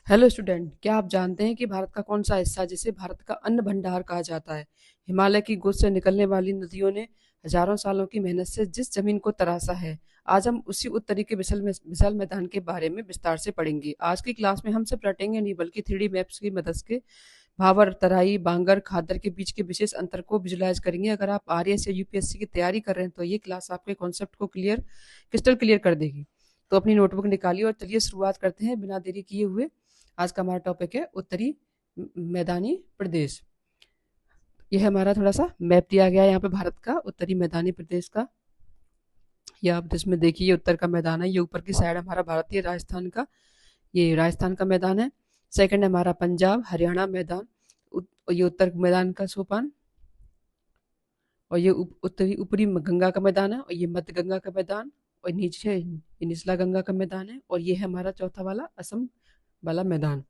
Hello student, क्या आप जानते हैं कि भारत का कौन सा हिस्सा जिसे भारत का अन्न भंडार कहा जाता है? हिमालय की गोद से निकलने वाली नदियों ने हजारों सालों की मेहनत से जिस जमीन को तराशा है, आज हम उसी उत्तरी के विशाल मैदान के बारे में विस्तार से पढ़ेंगे। आज की क्लास में हम सिर्फ रटेंगे नहीं बल्कि 3D मैप्स की मदद से भावर, तराई, बांगर, खादर के बीच के विशेष अंतर को विजुलाइज करेंगे। अगर आप आरएएस या यूपीएससी की तैयारी कर रहे हैं तो ये क्लास आपके कॉन्सेप्ट को क्रिस्टल क्लियर कर देगी। तो अपनी नोटबुक निकालिए और चलिए शुरुआत करते हैं बिना देरी किए हुए। आज का हमारा टॉपिक है उत्तरी मैदानी प्रदेश। यह हमारा थोड़ा सा मैप दिया गया है यहाँ पे भारत का उत्तरी मैदानी प्रदेश का। ये आप जिसमें देखिए उत्तर का मैदान है, ये ऊपर की साइड हमारा भारतीय राजस्थान का, ये राजस्थान का मैदान है। सेकंड है हमारा पंजाब हरियाणा मैदान, ये उत्तर मैदान का सोपान, और ये उत्तरी ऊपरी गंगा का मैदान है, और ये मध्य गंगा का मैदान, और नीचे ये निचला गंगा का मैदान है, और ये है हमारा चौथा वाला असम वाला मैदान।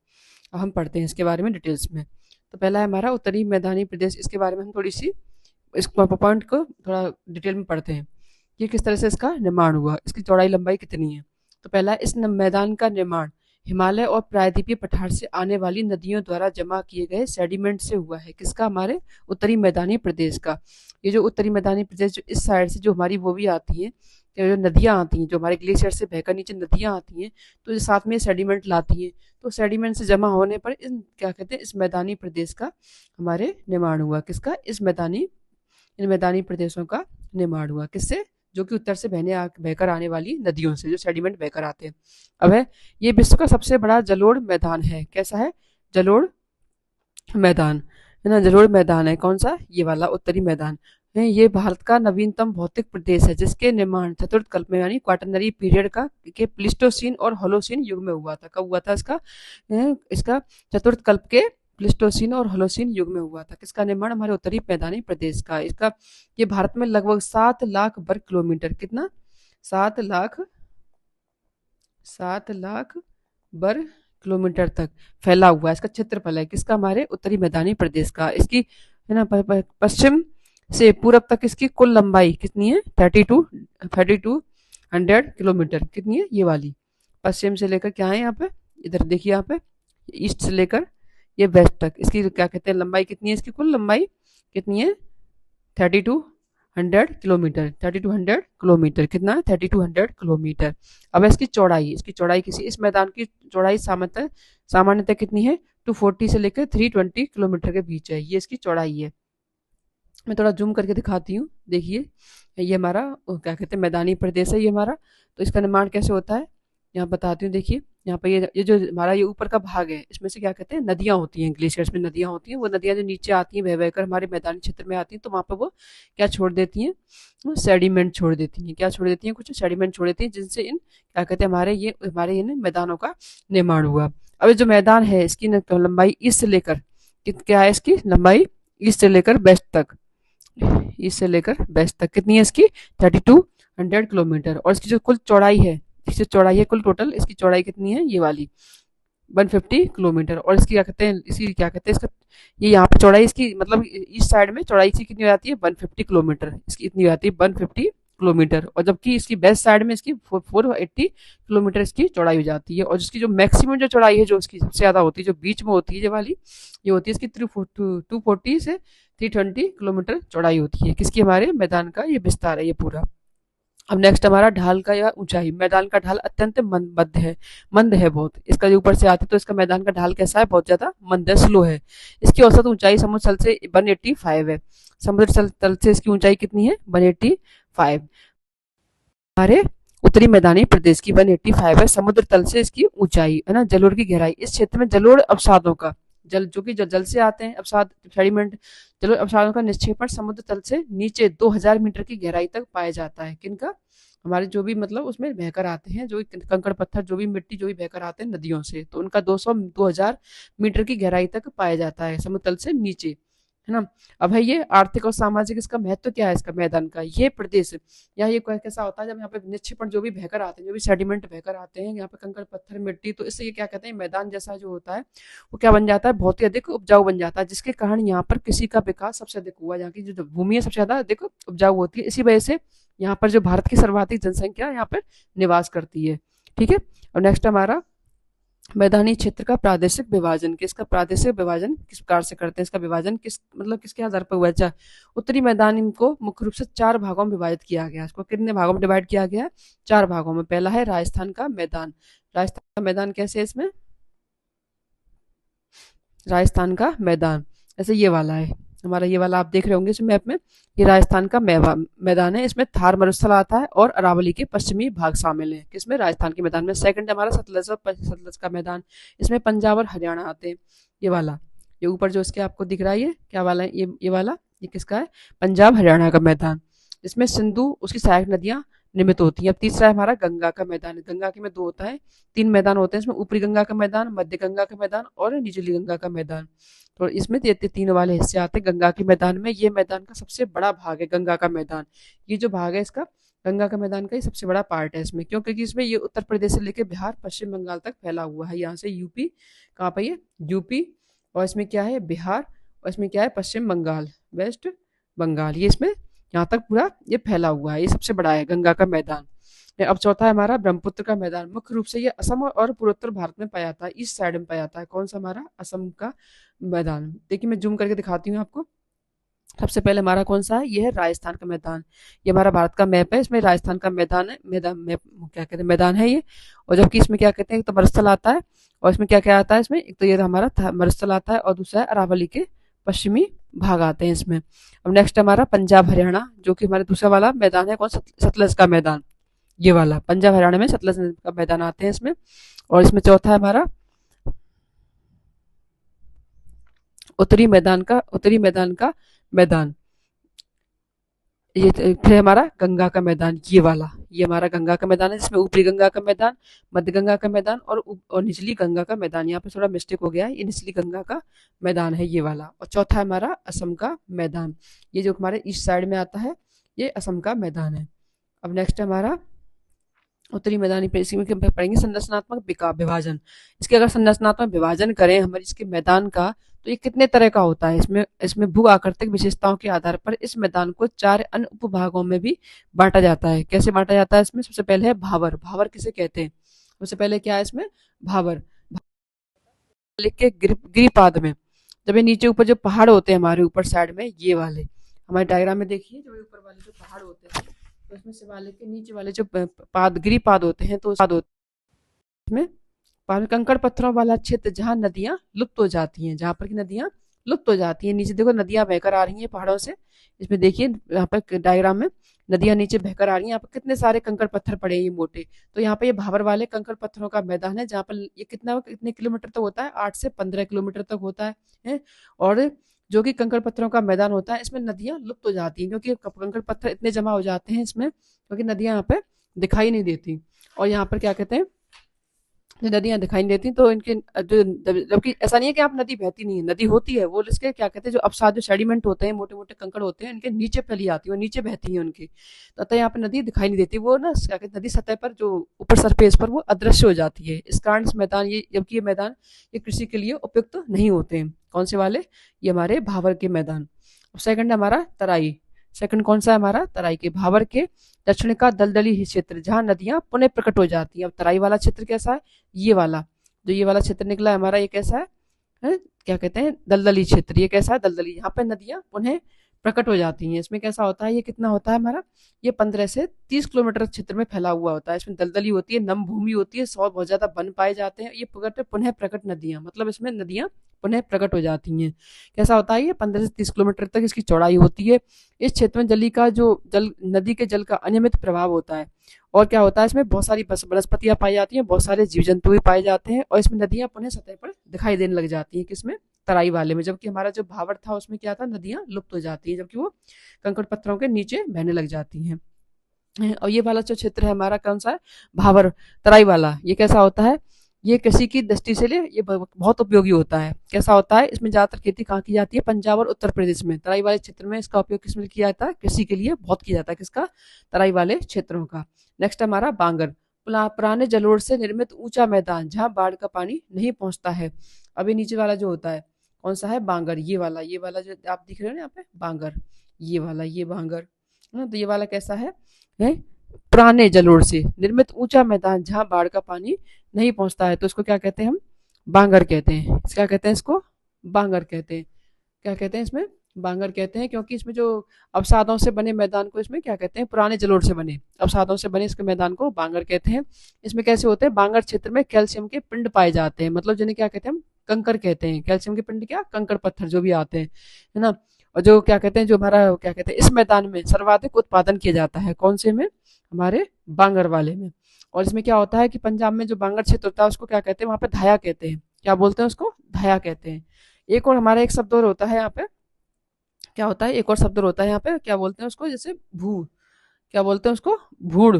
अब हम पढ़ते हैं इसके बारे में डिटेल्स में। तो पहला है हमारा उत्तरी मैदानी प्रदेश, इसके बारे में हम थोड़ी सी इस पॉइंट को थोड़ा डिटेल में पढ़ते हैं कि किस तरह से इसका निर्माण हुआ, इसकी चौड़ाई लंबाई कितनी है। तो पहला, इस मैदान का निर्माण हिमालय और प्रायद्वीपीय पठार से आने वाली नदियों द्वारा जमा किए गए सेडिमेंट से हुआ है। किसका? हमारे उत्तरी मैदानी प्रदेश का। ये जो उत्तरी मैदानी प्रदेश जो इस साइड से जो हमारी वो भी आती है, जो नदियाँ आती हैं, जो हमारे ग्लेशियर से बहकर नीचे नदियाँ आती हैं, तो साथ में सेडिमेंट लाती हैं। तो सेडिमेंट से जमा होने पर क्या कहते हैं, इस मैदानी प्रदेश का हमारे निर्माण हुआ। किसका? इन मैदानी प्रदेशों का निर्माण हुआ। किससे? जो कि उत्तर से बहकर आने वाली नदियों से जो सेडिमेंट बहकर आते हैं। अब है, ये विश्व का सबसे बड़ा जलोढ़ मैदान है। कैसा है? जलोढ़ मैदान है ना, जलोढ़ मैदान है। कौन सा? ये वाला उत्तरी मैदान है। ये भारत का नवीनतम भौतिक प्रदेश है जिसके निर्माण चतुर्थ कल्प में यानी क्वाटरनरी पीरियड का के प्लिस्टोसीन और होलोसीन युग में हुआ था। कब हुआ था इसका? इसका चतुर्थ कल्प के प्लिस्टोसीन और होलोसीन युग में हुआ था। किसका निर्माण? हमारे उत्तरी मैदानी प्रदेश का। इसका ये भारत में लगभग 7 लाख वर्ग किलोमीटर, कितना? 7 लाख 7 लाख वर्ग किलोमीटर तक फैला हुआ है। इसका क्षेत्रफल है। किसका? हमारे उत्तरी मैदानी प्रदेश का। इसकी है ना पश्चिम से पूरब तक इसकी कुल लंबाई कितनी है? 3200 किलोमीटर। कितनी है? ये वाली पश्चिम से लेकर क्या है यहाँ पे, इधर देखिए, यहाँ पे ईस्ट से लेकर ये वेस्ट तक इसकी क्या कहते हैं, लंबाई कितनी है? इसकी कुल लंबाई कितनी है? 3200 किलोमीटर। कितना? 3200 किलोमीटर। अब इसकी चौड़ाई किसी इस मैदान की चौड़ाई सामान्यतः कितनी है? 240 से लेकर 320 किलोमीटर के बीच है। ये इसकी चौड़ाई है। मैं थोड़ा जूम करके दिखाती हूँ, देखिए। ये हमारा क्या कहते हैं, मैदानी प्रदेश है ये हमारा। तो इसका निर्माण कैसे होता है यहाँ बताती हूँ। देखिए यहाँ पर ये जो हमारा ये ऊपर का भाग है, इसमें से क्या कहते हैं, नदियाँ होती हैं, ग्लेशियर्स में नदियाँ होती हैं। वो नदियाँ जो नीचे आती हैं बह बहकर हमारे मैदानी क्षेत्र में आती हैं, तो वहाँ पर वो क्या छोड़ देती हैं? सेडिमेंट छोड़ देती हैं। क्या छोड़ देती हैं? कुछ सेडिमेंट छोड़ देती हैं, जिनसे इन क्या कहते हैं, हमारे इन मैदानों का निर्माण हुआ। अब ये जो मैदान है इसकी लंबाई ईस्ट से लेकर क्या है, इसकी लंबाई ईस्ट से लेकर वेस्ट तक, ईस्ट से लेकर वेस्ट तक कितनी है इसकी? 3200 किलोमीटर। और इसकी जो कुल चौड़ाई है, इसकी चौड़ाई है कुल टोटल, इसकी चौड़ाई कितनी है? ये वाली 150 किलोमीटर। और इसकी क्या कहते हैं, इसका ये यहाँ पे चौड़ाई इसकी मतलब ईस्ट साइड में चौड़ाई इसकी कितनी हो जाती है? 150 किलोमीटर। इसकी इतनी हो जाती है 150 किलोमीटर। और जबकि इसकी वेस्ट साइड में इसकी 480 किलोमीटर इसकी चौड़ाई हो जाती है। और जिसकी जो मैक्सिमम जो चौड़ाई है, जो इसकी सबसे ज्यादा होती है, जो बीच में होती है ये वाली, ये होती है इसकी 240 से 320 किलोमीटर चौड़ाई होती है। किसकी? हमारे मैदान का ये विस्तार है ये पूरा। अब नेक्स्ट हमारा ढाल का या ऊंचाई। मैदान का ढाल अत्यंत मंद है बहुत। इसका जो ऊपर से आते तो इसका मैदान का ढाल कैसा है? बहुत ज्यादा मंद है, स्लो है। इसकी औसत ऊंचाई समुद्र तल से 185 है। समुद्र तल से इसकी ऊंचाई कितनी है? 185। हमारे उत्तरी मैदानी प्रदेश की 185 है समुद्र तल से इसकी ऊंचाई, है ना। जलोढ़ की गहराई। इस क्षेत्र में जलोढ़ अवसादों का जो कि जल से आते हैं अवसाद, सेडिमेंट, जलोढ़ अवसादों का निक्षेपण समुद्र तल से नीचे 2000 मीटर की गहराई तक पाया जाता है। किनका? हमारे जो भी मतलब उसमें बहकर आते हैं, जो कंकड़ पत्थर, जो भी मिट्टी, जो भी बहकर आते हैं नदियों से, तो उनका 2000 मीटर की गहराई तक पाया जाता है समुद्र तल से नीचे, है ना। अब है ये आर्थिक और सामाजिक, इसका महत्व क्या है इसका मैदान का? ये प्रदेश यहाँ ये कैसा होता है, जब यहाँ पे निक्षेपण जो भी बहकर आते हैं, जो भी सेडिमेंट बहकर आते हैं यहाँ पे, कंकड़ पत्थर मिट्टी, तो इससे ये क्या कहते हैं, मैदान जैसा जो होता है वो क्या बन जाता है? बहुत ही अधिक उपजाऊ बन जाता है, जिसके कारण यहाँ पर कृषि का विकास सबसे अधिक हुआ। यहाँ की जो भूमि है सबसे ज्यादा अधिक उपजाऊ होती है। इसी वजह से यहाँ पर जो भारत की सर्वाधिक जनसंख्या यहाँ पर निवास करती है। ठीक है। और नेक्स्ट हमारा मैदानी क्षेत्र का प्रादेशिक विभाजन, किसका प्रादेशिक विभाजन किस प्रकार से करते हैं, इसका विभाजन किस मतलब किसके आधार पर हुआ है? अच्छा, उत्तरी मैदान को मुख्य रूप से 4 भागों में विभाजित किया गया है। इसको कितने भागों में डिवाइड किया गया है? 4 भागों में। पहला है राजस्थान का मैदान। राजस्थान का मैदान कैसे है इसमें? राजस्थान का मैदान ऐसे ये वाला है हमारा, ये वाला आप देख रहे होंगे इस मैप में, ये राजस्थान का मैदान है। इसमें थार मरुस्थल आता है और अरावली के पश्चिमी भाग शामिल है, किसमें? राजस्थान के मैदान में। सेकंड हमारा सतलज का मैदान, इसमें पंजाब और हरियाणा आते हैं। ये वाला, ये ऊपर जो इसके आपको दिख रहा है, ये क्या वाला है? ये वाला, ये किसका है? पंजाब हरियाणा का मैदान। इसमें सिंधु उसकी सहायक नदियां निर्मित होती है। अब तीसरा है हमारा गंगा का मैदान। गंगा के में 2 होता है, 3 मैदान होते हैं इसमें, ऊपरी गंगा का मैदान, मध्य गंगा का मैदान और निचली गंगा का मैदान। तो इसमें तीन वाले हिस्से आते हैं गंगा के मैदान में। ये मैदान का सबसे बड़ा भाग है गंगा का मैदान। ये जो भाग है इसका गंगा का मैदान का, ये सबसे बड़ा पार्ट है इसमें। क्यों? क्योंकि इसमें ये उत्तर प्रदेश से लेकर बिहार पश्चिम बंगाल तक फैला हुआ है। यहाँ से यूपी, कहाँ पर? ये यूपी, और इसमें क्या है? बिहार, और इसमें क्या है? पश्चिम बंगाल, वेस्ट बंगाल। ये इसमें यहाँ तक पूरा ये फैला हुआ है, ये सबसे बड़ा है गंगा का मैदान। अब चौथा है हमारा ब्रह्मपुत्र का मैदान। मुख्य रूप से ये असम और पूर्वोत्तर भारत में पाया जाता है, ईस्ट साइड में पाया जाता है। कौन सा? हमारा असम का मैदान। देखिए मैं जूम करके दिखाती हूँ आपको। सबसे पहले हमारा कौन सा है? ये है राजस्थान का मैदान। ये हमारा भारत का मैप है, इसमें राजस्थान का मैदान है, मैदान मैप क्या कहते हैं, मैदान है ये। और जबकि इसमें क्या कहते हैं, एक तो मरुस्थल आता है, और इसमें क्या क्या आता है इसमें, एक तो ये हमारा मरुस्थल आता है, और दूसरा है अरावली के पश्चिमी भाग आते हैं इसमें। अब नेक्स्ट हमारा पंजाब हरियाणा, जो कि हमारे दूसरा वाला मैदान है, कौन? सतलज का मैदान। ये वाला पंजाब हरियाणा में सतलज का मैदान आते हैं इसमें। और इसमें चौथा है हमारा उत्तरी मैदान का मैदान। ये फिर हमारा गंगा का मैदान, ये वाला, ये हमारा गंगा का मैदान है, जिसमें ऊपरी गंगा का मैदान, मध्य गंगा का मैदान और निचली गंगा का मैदान। यहाँ पे थोड़ा मिस्टेक हो गया है, ये निचली गंगा का मैदान है ये वाला। और चौथा है हमारा असम का मैदान, ये जो हमारे ईस्ट साइड में आता है, ये असम का मैदान है। अब नेक्स्ट है हमारा उत्तरी मैदानी पे, इसी में पढ़ेंगे संरचनात्मक विभाजन। इसके अगर संरचनात्मक विभाजन करें हमारे इसके मैदान का, तो ये कितने तरह का होता है? इसमें इसमें भू आकृतिक विशेषताओं के आधार पर इस मैदान को 4 अन्य उपभागों में भी बांटा जाता है। कैसे बांटा जाता है इसमें? सबसे पहले है भावर। भावर किसे कहते हैं? सबसे पहले क्या है इसमें? भावर। लिख के गिरिपाद में, जब ये नीचे ऊपर जो पहाड़ होते हैं हमारे ऊपर साइड में, ये वाले हमारे डायग्राम में देखिए, जो ऊपर वाले जो पहाड़ होते हैं, तो इसमें शिवालिक के नीचे वाले जो गिरिपाद होते हैं, तो इसमें कंकड़ पत्थरों वाला क्षेत्र, जहाँ नदियां लुप्त हो जाती हैं, जहाँ पर की नदियां लुप्त हो जाती हैं। नीचे देखो नदियां बहकर आ रही हैं पहाड़ों से, इसमें देखिए यहाँ पर डायग्राम में नदियां नीचे बहकर आ रही हैं। यहाँ पर कितने सारे कंकड़ पत्थर पड़े हैं ये मोटे, तो यहाँ पे ये भावर वाले कंकड़ पत्थरों का मैदान है, जहाँ पर ये कितने किलोमीटर तक होता है? 8 से 15 किलोमीटर तक होता है। और जो कि कंकड़ पत्थरों का मैदान होता है, इसमें नदियां लुप्त हो जाती हैं, क्योंकि कंकड़ पत्थर इतने जमा हो जाते हैं इसमें, क्योंकि नदियां यहाँ पे दिखाई नहीं देती। और यहाँ पर क्या कहते हैं, जो नदियां दिखाई नहीं देती, तो इनके जो, जबकि ऐसा नहीं है कि आप नदी बहती नहीं है, नदी होती है, वो इसके क्या कहते हैं, जो अपसाद जो सेडिमेंट होते हैं, मोटे मोटे कंकड़ होते हैं, इनके नीचे फैली आती है और नीचे बहती है उनकी, तो अतः यहाँ पे नदी दिखाई नहीं देती, वो ना क्या कहते हैं, नदी सतह पर जो ऊपर सरफेस पर वो अदृश्य हो जाती है। इस कारण इस मैदान, ये जबकि ये मैदान ये कृषि के लिए उपयुक्त नहीं होते हैं। कौन से वाले? ये हमारे भावर के मैदान। सेकंड हमारा तराई। सेकंड कौन सा है हमारा? तराई के। भावर के दक्षिण का दलदली क्षेत्र, जहाँ नदियां पुनः प्रकट हो जाती हैं। अब तराई वाला क्षेत्र कैसा है? ये वाला, जो ये वाला क्षेत्र निकला है हमारा, ये कैसा है? क्या कहते हैं? दलदली क्षेत्र। ये कैसा है? दलदली, यहाँ पे नदियां पुनः प्रकट हो जाती हैं। इसमें कैसा होता है? ये कितना होता है हमारा? ये 15 से 30 किलोमीटर क्षेत्र में फैला हुआ होता है। इसमें दलदली होती है, नम भूमि होती है, सौ बहुत ज्यादा वन पाए जाते हैं। ये पुनः प्रकट नदियां, मतलब इसमें नदियां पुनः प्रकट हो जाती हैं। कैसा होता है? ये 15 से 30 किलोमीटर तक इसकी चौड़ाई होती है। इस क्षेत्र में नदी के जल का अनियमित प्रभाव होता है। और क्या होता है? इसमें बहुत सारी वनस्पतियां पाई जाती हैं, बहुत सारे जीव जंतु भी पाए जाते हैं, और इसमें नदियां पुनः सतह पर दिखाई देने लग जाती हैं। किसमें? तराई वाले में। जबकि हमारा जो भावर था उसमें क्या था? नदियां लुप्त हो जाती हैं, जबकि वो कंकड़ पत्थरों के नीचे बहने लग जाती हैं। और ये वाला जो क्षेत्र है हमारा कौन सा है? भावर, तराई वाला। ये कैसा होता है? ये कृषि की दृष्टि से ये बहुत उपयोगी होता है। कैसा होता है? इसमें ज्यादातर खेती कहाँ की जाती है? पंजाब और उत्तर प्रदेश में। तराई वाले क्षेत्र में इसका उपयोग किसमें किया जाता है? कृषि के लिए बहुत किया जाता है। किसका? तराई वाले क्षेत्रों का। नेक्स्ट हमारा बांगर। पुराने जलोढ़ से निर्मित ऊंचा मैदान, जहाँ बाढ़ का पानी नहीं पहुंचता है। अभी नीचे वाला जो होता है कौन सा है? बांगर। ये वाला जो आप दिख रहे हो ना यहाँ पे, बांगर, ये वाला, ये बांगर है ना। तो ये वाला कैसा है? पुराने जलोढ़ से निर्मित ऊंचा मैदान, जहाँ बाढ़ का पानी नहीं पहुंचता है तो उसको क्या कहते हैं हम, बांगर कहते हैं। क्या कहते हैं इसको, बांगर कहते हैं। क्या कहते हैं इसमें, बांगर कहते हैं, क्योंकि इसमें जो अवसादों से बने मैदान को इसमें क्या कहते हैं, पुराने जलोढ़ से बने अवसादों से बने इसके मैदान को बांगर कहते हैं। इसमें कैसे होते हैं, बांगर क्षेत्र में कैल्शियम के पिंड पाए जाते हैं, मतलब जिन्हें क्या कहते हैं हम, कंकर कहते हैं। कैल्शियम के पिंड क्या, कंकड़ पत्थर जो भी आते हैं, है ना। और जो क्या कहते हैं, जो हमारा क्या कहते हैं, इस मैदान में सर्वाधिक उत्पादन किया जाता है, कौन से में, हमारे बांगर वाले में। और इसमें क्या होता है कि पंजाब में जो बांगर क्षेत्र होता है उसको क्या कहते हैं, वहां पे धाया कहते हैं। क्या बोलते हैं उसको, धाया कहते हैं। एक और हमारा एक शब्द और होता है यहाँ पे, क्या होता है, एक और शब्द और होता है यहाँ पे, क्या बोलते हैं उसको, जैसे भू, क्या बोलते हैं उसको, भूड़।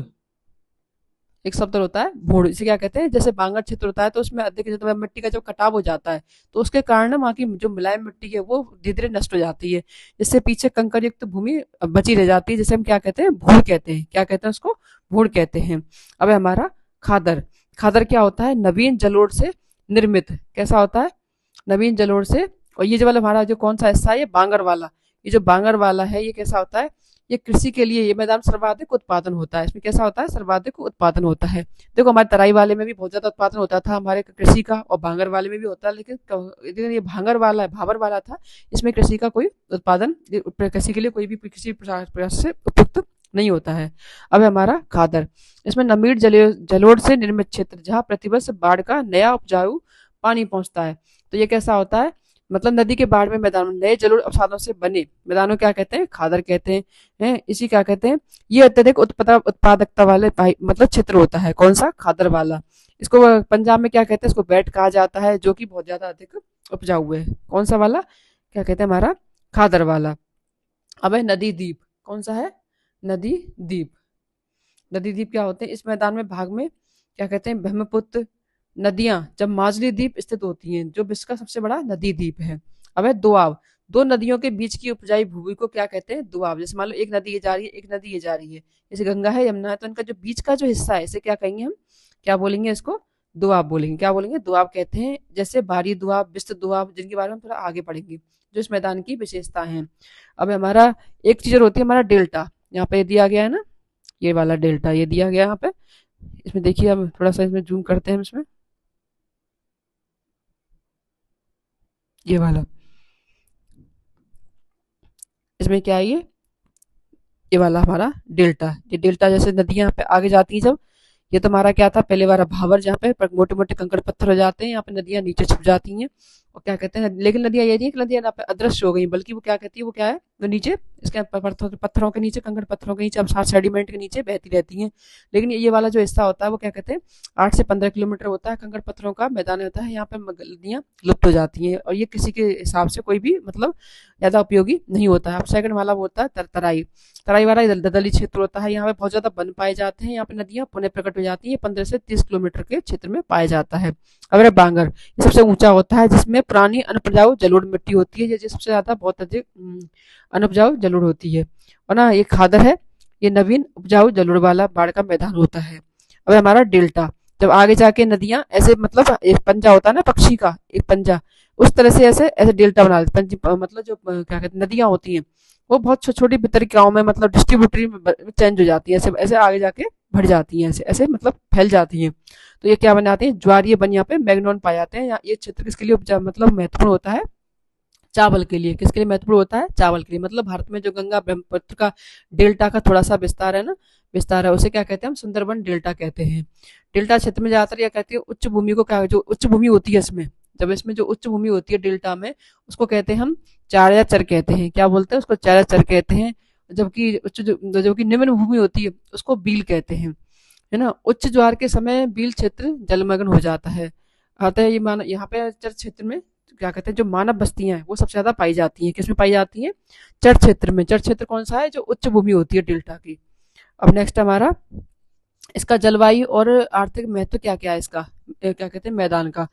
एक शब्द और होता है भूड़, इसे क्या कहते हैं, जैसे बांगर क्षेत्र होता है तो उसमें अधिक जो मिट्टी का जो कटाव हो जाता है तो उसके कारण ना वहाँ की जो मुलायम मिट्टी है वो धीरे धीरे नष्ट हो जाती है, जिससे पीछे कंकर युक्त भूमि बची रह जाती है, जिसे हम क्या कहते हैं, भूड़ कहते हैं। क्या कहते हैं उसको, भूड़ कहते हैं। अब है हमारा खादर। खादर क्या होता है, नवीन जलोढ़ से निर्मित, कैसा होता है, नवीन जलोढ़ से। और ये जो वाला हमारा जो कौन सा हिस्सा है, ये बांगर वाला, ये जो बांगर वाला है ये कैसा होता है, ये कृषि के लिए ये मैदान सर्वाधिक उत्पादन होता है, इसमें कैसा होता है, सर्वाधिक उत्पादन होता है। देखो हमारे तराई वाले में भी बहुत ज्यादा उत्पादन होता था हमारे कृषि का, और भांगर वाले में भी होता है, लेकिन ये भांगर वाला है, भाबर वाला था, इसमें कृषि का कोई उत्पादन, कृषि के लिए कोई भी किसी प्रकार से उपयुक्त नहीं होता है। अब है हमारा खादर। इसमें नमीर जलोढ़ से निर्मित क्षेत्र जहाँ प्रतिवर्ष बाढ़ का नया उपजाऊ पानी पहुंचता है। तो ये कैसा होता है, मतलब नदी के बाढ़ में मैदान में नए जलोढ़ अवसादों से बने मैदानों क्या कहते हैं, खादर कहते हैं। इसी क्या कहते हैं, ये अत्यधिक उत्पादकता वाले मतलब क्षेत्र होता है, कौन सा, खादर वाला। इसको पंजाब में क्या कहते हैं, इसको बैठ कहा जाता है, जो कि बहुत ज्यादा अधिक उपजाऊ है, कौन सा वाला, क्या कहते हैं, हमारा खादर वाला। अब है नदी द्वीप, कौन सा है, नदी द्वीप। नदी द्वीप क्या होते हैं, इस मैदान में भाग में क्या कहते हैं, ब्रह्मपुत्र नदियां जब माजुली द्वीप स्थित होती हैं, जो विश्व का सबसे बड़ा नदी द्वीप है। अब है दोआब, दो नदियों के बीच की उपजाई भूमि को क्या कहते हैं, दोआब। जैसे मान लो एक नदी ये जा रही है, एक नदी ये जा रही है, जैसे गंगा है, यमुना है, तो इनका जो बीच का जो हिस्सा है इसे क्या कहेंगे हम, क्या बोलेंगे इसको, दोआब बोलेंगे। क्या बोलेंगे, दोआब कहते हैं। जैसे बारी दोआब, बिस्त दोआब, जिनके बारे में हम थोड़ा आगे पढ़ेंगे, जो इस मैदान की विशेषता है। अब हमारा एक चीज और होती है, हमारा डेल्टा, यहाँ पे दिया गया है ना, ये वाला डेल्टा ये दिया गया यहाँ पे। इसमें देखिए, अब थोड़ा सा इसमें जूम करते हैं, इसमें ये वाला, इसमें क्या है, ये वाला हमारा डेल्टा। ये डेल्टा जैसे नदियां यहाँ पे आगे जाती हैं जब, ये तो हमारा क्या था, पहले वाला भावर, जहाँ पे मोटे मोटे कंकड़ पत्थर हो जाते हैं, यहाँ पे नदियां नीचे छुप जाती हैं। और क्या कहते हैं, लेकिन नदियां ये नहीं कि नदियां यहाँ पे अदृश्य हो गई, बल्कि वो क्या कहती है, वो क्या है, वो नीचे इसके पत्थरों के नीचे, कंकड़ पत्थरों के नीचे, अब साथ सेडिमेंट के नीचे बहती रहती हैं। लेकिन ये वाला जो हिस्सा होता है वो क्या कहते हैं, 8 से 15 किलोमीटर होता है, कंकड़ पत्थरों का मैदान होता है, यहाँ पे नदियां लुप्त हो जाती हैं, और ये किसी के हिसाब से कोई भी मतलब ज्यादा उपयोगी नहीं होता है। अब सेकंड वाला वो होता है तराई। तराई वाला दलदली क्षेत्र होता है, यहाँ पे बहुत ज्यादा वन पाए जाते हैं, यहाँ पे नदियां पुनः प्रकट हो जाती है, 15 से 30 किलोमीटर के क्षेत्र में पाया जाता है। अब बांगर, ये सबसे ऊंचा होता है, जिसमें पुरानी अनुपजाऊ जलोढ़ मिट्टी होती है, ये सबसे ज्यादा बहुत अधिक अनुपजाऊ जलोढ़ होती है। और ना ये खादर है, ये नवीन उपजाऊ जलोढ़ वाला बाढ़ का मैदान होता है। अब हमारा डेल्टा, जब आगे जाके नदियां ऐसे, मतलब एक पंजा होता है ना पक्षी का, एक पंजा, उस तरह से ऐसे ऐसे डेल्टा बना देते, मतलब जो क्या कहते हैं नदियां होती हैं वो बहुत छोटी वितरिकाओं में, मतलब डिस्ट्रीब्यूटरी में चेंज हो जाती है, ऐसे ऐसे आगे जाके बढ़ जाती हैं, ऐसे ऐसे मतलब फैल जाती हैं। तो ये क्या बनाते हैं, ज्वारीय बन यहाँ पे मैग्नोन पाए जाते हैं। ये क्षेत्र किसके लिए मतलब महत्वपूर्ण होता है, चावल के लिए। किसके लिए महत्वपूर्ण होता है, चावल के लिए। मतलब भारत में जो गंगा ब्रह्मपुत्र का डेल्टा का थोड़ा सा विस्तार है ना, विस्तार है, उसे क्या कहते हैं हम, सुंदरबन डेल्टा कहते हैं। डेल्टा क्षेत्र में ज्यादातर क्या कहते हैं, उच्च भूमि को, क्या जो उच्च भूमि होती है इसमें, जब इसमें जो उच्च भूमि होती है डेल्टा में, उसको कहते हैं हम चारा चर कहते हैं। क्या बोलते हैं उसको, चारा चर कहते हैं। जबकि जबकि निम्न भूमि होती है उसको बील कहते हैं, है ना। उच्च ज्वार के समय बील क्षेत्र जलमग्न हो जाता है। आता है ये मान, यहाँ पे चर क्षेत्र में क्या कहते हैं, जो मानव बस्तियां हैं वो सबसे ज्यादा पाई जाती हैं, किसमें पाई जाती हैं, चर क्षेत्र में। चर क्षेत्र कौन सा है, जो उच्च भूमि होती है डेल्टा की। अब नेक्स्ट हमारा, इसका जलवायु और आर्थिक महत्व क्या क्या है, इसका क्या कहते हैं, मैदान का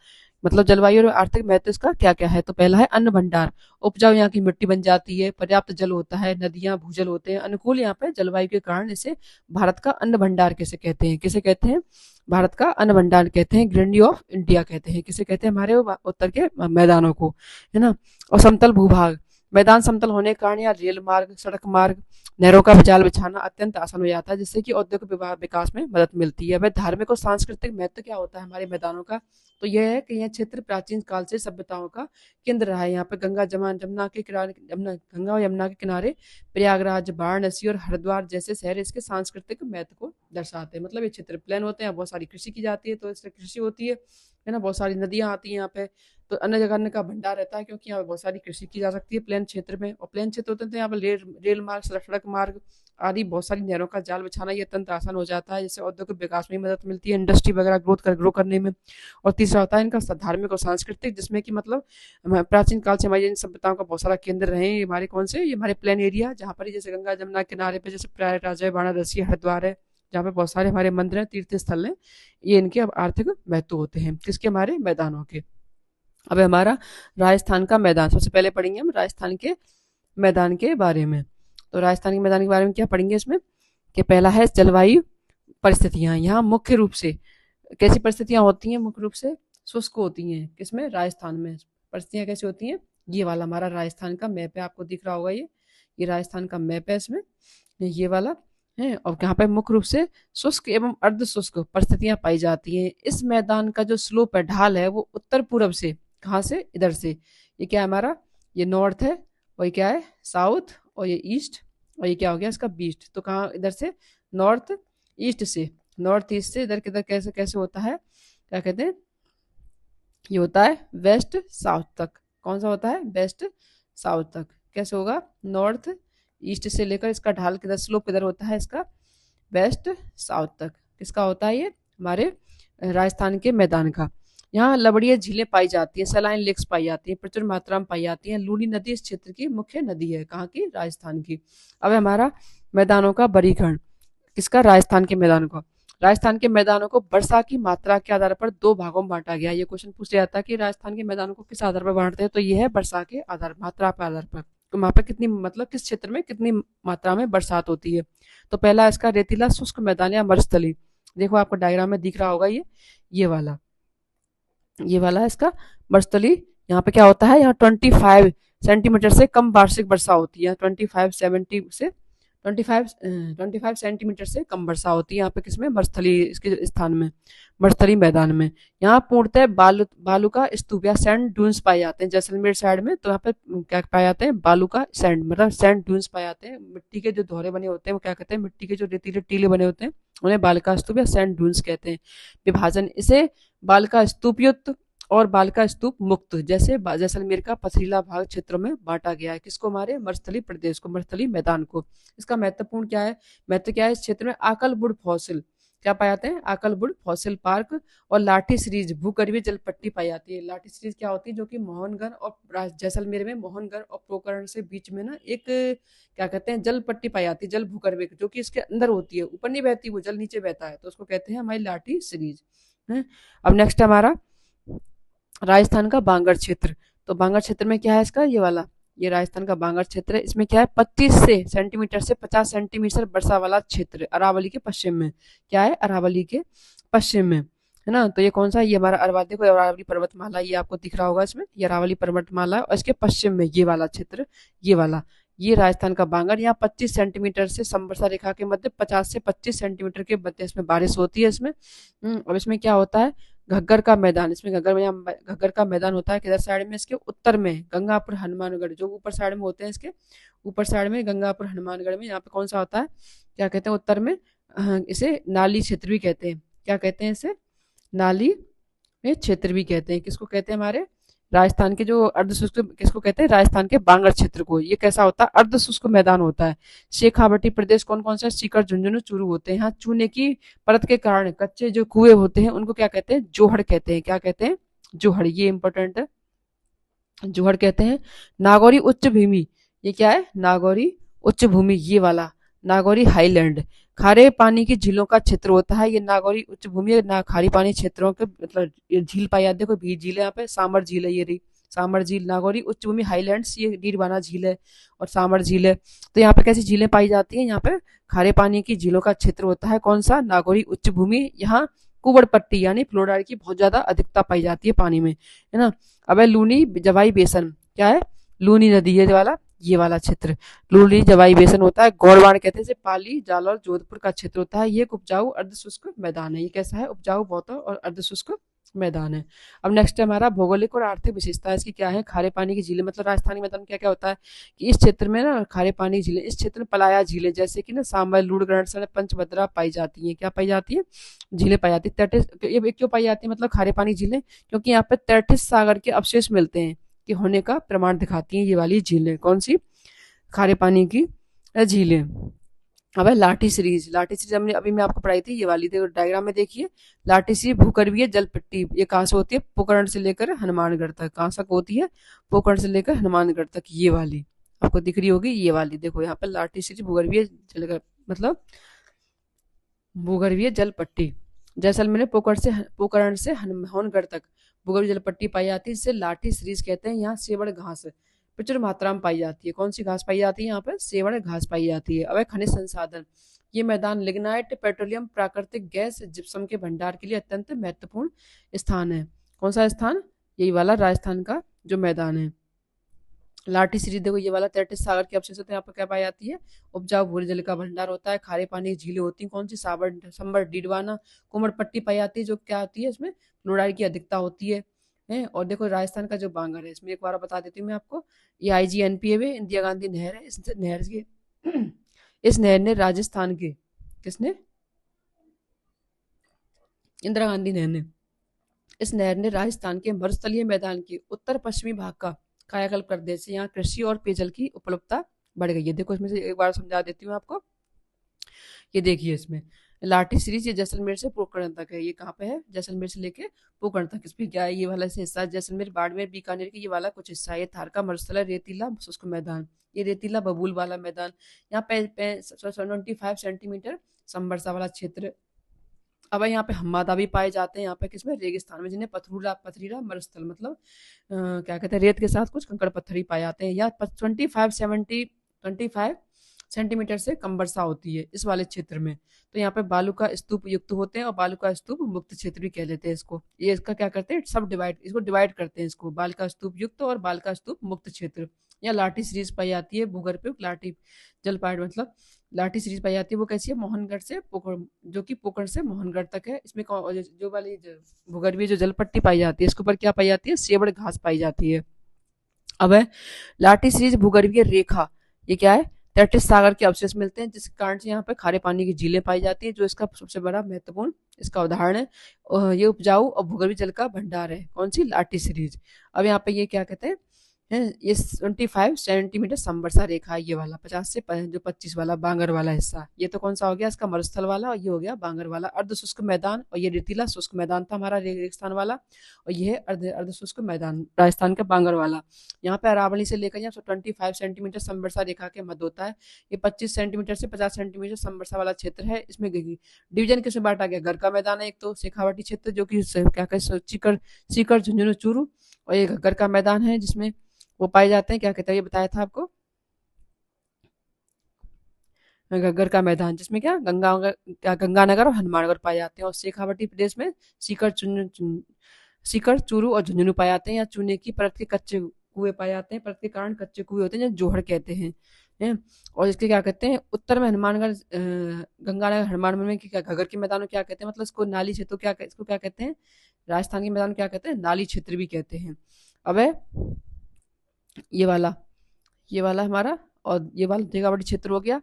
मतलब जलवायु और आर्थिक महत्व इसका क्या क्या है। तो पहला है अन्न भंडार, उपजाऊ यहाँ की मिट्टी बन जाती है, पर्याप्त जल होता है, नदियां भूजल होते हैं, अनुकूल यहाँ पे जलवायु के कारण इसे भारत का अन्न भंडार किसे कहते हैं, किसे कहते हैं, भारत का अन्न भंडार कहते हैं, ग्रैंडी ऑफ इंडिया कहते हैं, किसे कहते हैं, हमारे उत्तर के मैदानों को, है ना। और समतल भूभाग, मैदान समतल होने के कारण यहाँ रेल मार्ग, सड़क मार्ग, नहरों का जाल बिछाना अत्यंत आसान हो जाता है, जिससे कि औद्योगिक विकास में मदद मिलती है। वह धार्मिक और सांस्कृतिक महत्व क्या होता है हमारे मैदानों का, तो यह है कि यह क्षेत्र प्राचीन काल से सभ्यताओं का केंद्र रहा है। यहाँ पे गंगा जमुना के किनारे, गंगा और यमुना के किनारे प्रयागराज, वाराणसी और हरिद्वार जैसे शहर इसके सांस्कृतिक महत्व को दर्शाते हैं। मतलब ये क्षेत्र प्लेन होते हैं, बहुत सारी कृषि की जाती है, तो इससे कृषि होती है ना, बहुत सारी नदियां आती हैं यहाँ पे, तो अन्न जगह का भंडार रहता है, क्योंकि यहाँ पे बहुत सारी कृषि की जा सकती है प्लेन क्षेत्र में। और प्लेन क्षेत्र होते हैं तो यहाँ पे रेल मार्ग, सड़क मार्ग आदि बहुत सारी नहरों का जाल बिछाना ये अत्यंत आसान हो जाता है, जिससे औद्योगिक विकास में मदद मिलती है, इंडस्ट्री वगैरह ग्रो करने में। और तीसरा होता है इनका धार्मिक और सांस्कृतिक, जिसमें कि मतलब प्राचीन काल से हमारी इन सभ्यताओं का बहुत सारा केंद्र रहे हैं। हमारे कौन से, ये हमारे प्लेन एरिया, जहाँ पर जैसे गंगा जमुना किनारे पे जैसे प्रयागराज है, वाराणसी, हरिद्वार है, जहाँ पे बहुत सारे हमारे मंदिर हैं, तीर्थ स्थल हैं, ये इनके अब आर्थिक महत्व होते हैं, किसके, हमारे मैदानों के। अब हमारा राजस्थान का मैदान, सबसे पहले पढ़ेंगे हम राजस्थान के मैदान के बारे में। तो राजस्थान के मैदान के बारे में क्या पढ़ेंगे इसमें, कि पहला है जलवायु परिस्थितियां। यहाँ मुख्य रूप से कैसी परिस्थितियां होती हैं, मुख्य रूप से शुष्क होती हैं, किसमें, राजस्थान में। परिस्थितियां कैसी होती हैं, ये वाला हमारा राजस्थान का मैप है, आपको दिख रहा होगा ये राजस्थान का मैप है, इसमें ये वाला है। और यहाँ पे मुख्य रूप से शुष्क एवं अर्ध शुष्क परिस्थितियां पाई जाती हैं। इस मैदान का जो स्लोप है, ढाल है, वो उत्तर पूर्व से, कहाँ से, इधर से, ये क्या है हमारा, ये नॉर्थ है, और ये क्या है, साउथ, और ये ईस्ट, और ये क्या हो गया इसका, बीस्ट। तो कहाँ, इधर से, नॉर्थ ईस्ट से, नॉर्थ ईस्ट से इधर किधर कैसे कैसे होता है, क्या कहते हैं, ये होता है वेस्ट साउथ तक। कौन सा होता है, वेस्ट साउथ तक। कैसे होगा, नॉर्थ ईस्ट से लेकर इसका ढाल किधर, स्लोप किधर होता है इसका, वेस्ट साउथ तक। किसका होता है ये, हमारे राजस्थान के मैदान का। यहाँ लवणीय झीलें पाई जाती हैं, सलाइन लेक्स पाई जाती हैं, प्रचुर मात्रा में पाई जाती हैं। लूनी नदी इस क्षेत्र की मुख्य नदी है, कहाँ की, राजस्थान की। अब हमारा मैदानों का वर्गीकरण, किसका, राजस्थान के मैदान को। राजस्थान के मैदानों को वर्षा की मात्रा के आधार पर दो भागों में बांटा गया। ये क्वेश्चन पूछ लिया जाता है कि राजस्थान के मैदानों को किस आधार पर बांटते हैं, तो ये है वर्षा के आधार, मात्रा के आधार पर। तो वहाँ पर कितनी, मतलब किस क्षेत्र में कितनी मात्रा में बरसात होती है। तो पहला इसका रेतीला शुष्क मैदान या मरुस्थली, देखो आपको डायग्राम में दिख रहा होगा ये वाला, ये वाला इसका मरुस्थली। यहाँ पे क्या होता है, यहाँ 25 सेंटीमीटर से कम वार्षिक वर्षा होती है, 25 सेंटीमीटर से कम वर्षा होती है यहाँ पे, किसमें, मरुस्थली इसके स्थान में, मरुस्थली मैदान में। यहाँ पूर्णतः बालू का स्तूप या सैंड ड्यून्स पाए जाते हैं, जैसलमेर साइड में। तो यहाँ पे क्या पाए जाते हैं, बालू का सैंड, मतलब सैंड ड्यून्स पाए जाते हैं। मिट्टी के जो दोहरे बने होते हैं वो क्या कहते हैं, मिट्टी के जो रेतीले टीले बने होते हैं उन्हें बालका स्तूप या सैंड ड्यून्स कहते हैं। विभाजन, इसे बालका स्तूप युक्त और बालका स्तूप मुक्त, जैसे जैसलमेर का पथरीला भाग क्षेत्रों में बांटा गया है। किसको, हमारे मरुस्थली प्रदेश को, मरुस्थली मैदान को। इसका महत्वपूर्ण क्या है, महत्व क्या है, इस क्षेत्र में आकलबुड फॉसिल क्या पाए जाते हैं, आकलबुड फॉसिल पार्क और लाठी सीरीज भूगर्भीय जल पट्टी पाई जाती है। लाठी सीरीज क्या होती है, जो कि मोहनगढ़ और जैसलमेर में मोहनगढ़ और पोखरण से बीच में ना एक क्या कहते हैं, जल पट्टी पाई जाती है, जल भूगर्भीय, जो कि इसके अंदर होती है, ऊपर नहीं बहती, वो जल नीचे बहता है, तो उसको कहते हैं हमारी लाठी सीरीज है। अब नेक्स्ट हमारा राजस्थान का बांगड़ क्षेत्र। तो बांगड़ क्षेत्र में क्या है इसका, ये वाला, ये राजस्थान का बांगड़ क्षेत्र है। इसमें क्या है, 25 सेंटीमीटर से 50 सेंटीमीटर वर्षा वाला क्षेत्र, अरावली के पश्चिम में। क्या है, अरावली के पश्चिम में, है ना। तो ये कौन सा, ये हमारा अरावली, देखो अरावली पर्वतमाला, ये आपको दिख रहा होगा इसमें, ये अरावली पर्वतमाला है, और इसके पश्चिम में ये वाला क्षेत्र, ये वाला, ये राजस्थान का बांगड़। यहाँ 25 सेंटीमीटर से समवर्षा रेखा के मध्य 50 से 25 सेंटीमीटर के मध्य इसमें बारिश होती है इसमें। अब इसमें क्या होता है, घग्गर का मैदान, इसमें घग्गर का मैदान होता है, किधर साइड में, इसके उत्तर में गंगापुर हनुमानगढ़, जो ऊपर साइड में होते हैं, इसके ऊपर साइड में गंगापुर हनुमानगढ़ में, यहाँ पे कौन सा होता है, क्या कहते हैं, उत्तर में, इसे नाली क्षेत्र भी कहते हैं। क्या कहते हैं इसे, नाली क्षेत्र भी कहते हैं। किसको कहते हैं, हमारे राजस्थान के जो अर्धशुष्क, किसको कहते हैं, राजस्थान के बांगड़ क्षेत्र को। ये कैसा होता है, अर्धशुष्क मैदान होता है। शेखावटी प्रदेश कौन कौन सा, सीकर, झुंझुनू, चूरू होते हैं। यहाँ चूने की परत के कारण कच्चे जो कुएं होते हैं उनको क्या कहते हैं, जोहड़ कहते हैं। क्या कहते हैं, जोहड़, ये इंपॉर्टेंट है, जोहड़ कहते हैं। नागौरी उच्च भूमि, ये क्या है, नागौरी उच्च भूमि, ये वाला नागौरी हाईलैंड, खारे पानी की झीलों का क्षेत्र होता है ये नागौरी उच्च भूमि, ना खारी पानी क्षेत्रों के, मतलब ये झील पाई जाती है, देखो भी झील है यहाँ पे, सामर झील है, ये रही सामर झील, नागौरी उच्च भूमि हाईलैंड्स, ये डीरवाना झील है और सामर झील है। तो यहाँ पे कैसी झीलें पाई जाती हैं, यहाँ पे खारे पानी की झीलों का क्षेत्र होता है, कौन सा, नागौरी उच्च भूमि। यहाँ कुबड़ पट्टी यानी फ्लोराइड की बहुत ज्यादा अधिकता पाई जाती है पानी में, है ना। अब है लूनी जवाई बेसन, क्या है, लूनी नदी ये वाला क्षेत्र लूनी जवाई बेसन होता है। गौड़वाड़ कहते हैं इसे, पाली जालौर जोधपुर का क्षेत्र होता है। ये एक उपजाऊ अर्धशुष्क मैदान है। ये कैसा है? उपजाऊ बहुता और अर्धशुष्क मैदान है। अब नेक्स्ट है हमारा भौगोलिक और आर्थिक विशेषता इसकी क्या है? खारे पानी की झीलें, मतलब राजस्थानी मैदान क्या क्या होता है कि इस क्षेत्र में ना खारे पानी की झीलें, इस क्षेत्र में पलाया झीलें जैसे कि ना सांबर, लूड़गढ़, पंचभद्रा पाई जाती हैं। क्या पाई जाती है? झीलें पाई जाती है। तैतीस, ये क्यों पाई जाती है मतलब खारे पानी झीलें? क्योंकि यहाँ पे 33 सागर के अवशेष मिलते हैं कि होने का प्रमाण दिखाती हैं ये वाली झीलें। कौन सी? खारे पानी की झीलें। अब है लाठी सीरीज। लाठी सीरीज हमने अभी मैं आपको पढ़ाई थी, ये वाली देखो डायग्राम में देखिए। लाठी सीरीज भूगर्भीय जल पट्टी, ये कहाँ से होती है? पोखरण से लेकर हनुमानगढ़ तक। कहाँ तक होती है? पोखरण से लेकर हनुमानगढ़ तक। ये वाली आपको दिख रही होगी, ये वाली देखो यहाँ पर लाठी सीरीज भूगर्भीय जल, मतलब भूगर्भीय जल पट्टी। जैसलमेर में पोखरण से हनुमानगढ़ तक भूगर्भीय जल पट्टी पाई जाती है, जिसे लाठी सीरीज कहते हैं। यहाँ सेवड़ घास प्रचुर मात्रा में पाई जाती है। कौन सी घास पाई जाती है? यहाँ पर सेवड़ घास पाई जाती है। अब खनिज संसाधन, ये मैदान लिग्नाइट, पेट्रोलियम, प्राकृतिक गैस, जिप्सम के भंडार के लिए अत्यंत महत्वपूर्ण स्थान है। कौन सा स्थान? यही वाला राजस्थान का जो मैदान है। लाठी सीरीज देखो, ये वाला 33 सागर के अवशेष होते हैं। यहाँ पर क्या पाई जाती है? उपजाऊ भूरे जल का भंडार होता है। खारे पानी की झीलें होती हैं। कौन सी? साबर, संबर, डीडवाना, कुमड़ पट्टी पाई जाती है, जो क्या होती है? इसमें फ्लोराइड की अधिकता होती है। और देखो राजस्थान का जो बांगर है, इसमें एक बार बता देती हूँ मैं आपको, ये IGNPA में इंदिरा गांधी नहर है। इस नहर की इस नहर ने राजस्थान के, किसने? इंदिरा गांधी नहर ने, इस नहर ने राजस्थान के मरुस्थलीय मैदान के उत्तर पश्चिमी भाग का कायाकल्प कर दिया, से यहाँ कृषि और पेयजल की उपलब्धता बढ़ गई है। देखो इसमें से एक बार समझा देती हूँ आपको। ये देखिए इसमें लाठी सीरीज, ये जैसलमेर से पोखरण तक है। ये कहाँ पे है? जैसलमेर से लेके पोखरण तक। इसमें क्या है? ये वाला हिस्सा जैसलमेर, बाड़मेर, बीकानेर की ये वाला कुछ हिस्सा है। ये थार का मरुस्थल है, रेतीला शुष्क मैदान, ये रेतीला बबूल वाला मैदान। यहाँ पे 75 सेंटीमीटर समवर्षा वाला क्षेत्र। अब यहाँ पे हममादा भी पाए जाते हैं। यहाँ पे किसमें? रेगिस्तान में, जिन्हें पथरीला मरुस्थल, मतलब क्या कहते हैं, रेत के साथ कुछ कंकड़ पत्थर ही पाए जाते हैं। या 25 सेंटीमीटर से कम वर्षा होती है इस वाले क्षेत्र में। तो यहाँ पे बालू का स्तूप युक्त होते हैं और बालू का स्तूप मुक्त क्षेत्र भी कह लेते हैं इसको। ये इसका क्या करते हैं? सब इसको डिवाइड करते हैं इसको, बाल का स्तूप युक्त और बाल का स्तूप मुक्त क्षेत्र। या लाठी सीरीज पाई जाती है भूगर्भ लाठी जल पाइड, मतलब लाठी सीरीज पाई जाती है। वो कैसी है? मोहनगढ़ से पोखरण, जो कि पोखरण से मोहनगढ़ तक है। इसमें जो वाली भूगर्भीय जो जल पट्टी पाई जाती है, इसके ऊपर क्या पाई जाती है? सेवड़ घास पाई जाती है। अब है लाठी सीरीज भूगर्भीय रेखा, ये क्या है? 33 सागर के अवशेष मिलते हैं, जिस कारण से यहाँ पे खारे पानी की झीलें पाई जाती है, जो इसका सबसे बड़ा महत्वपूर्ण इसका उदाहरण है। और ये उपजाऊ और भूगर्भीय जल का भंडार है। कौन सी? लाठी सीरीज। अब यहाँ पे ये क्या कहते हैं? ये 25 सेंटीमीटर समवर्षा रेखा है, ये वाला 50 से जो 25 वाला बांगर वाला हिस्सा। ये तो कौन सा हो गया? इसका मरुस्थल वाला, और ये हो गया बांगर वाला। अर्ध शुष्क मैदान, और ये रेतीला शुष्क मैदान था हमारा रेगिस्तान वाला, और ये है अर्ध शुष्क मैदान राजस्थान का बांगर वाला। यहाँ पे अरावली से लेकर यहाँ 25 सेंटीमीटर समवर्षा रेखा के मध्य होता है। ये 25 सेंटीमीटर से 50 सेंटीमीटर समवर्षा वाला क्षेत्र है। इसमें डिवीजन किसमें बांटा गया? घर का मैदान है एक तो, शेखावाटी क्षेत्र जो कि क्या कहते सीकर झुंझुनू चूरू, और ये घर का मैदान है जिसमें वो पाए जाते हैं। क्या कहता है? ये बताया था आपको, घग्गर का मैदान, जिसमें क्या गंगानगर और हनुमानगढ़ पाए जाते हैं। और शेखावाटी प्रदेश में सीकर चूरू और झुंझुनू पाए जाते हैं। या चूने की परत के कच्चे कुएं पाए जाते हैं। परत के कारण कच्चे कुएं होते हैं, जो जोहड़ कहते हैं। और इसके क्या कहते हैं? उत्तर में हनुमानगढ़, गंगानगर, हनुमानगढ़ में क्या घग्गर के मैदान में क्या कहते हैं? मतलब इसको नाली क्षेत्र, इसको क्या कहते हैं? राजस्थान के मैदान क्या कहते हैं? नाली क्षेत्र भी कहते हैं। अब है ये वाला हमारा, और ये वाला शेखावाटी क्षेत्र हो गया,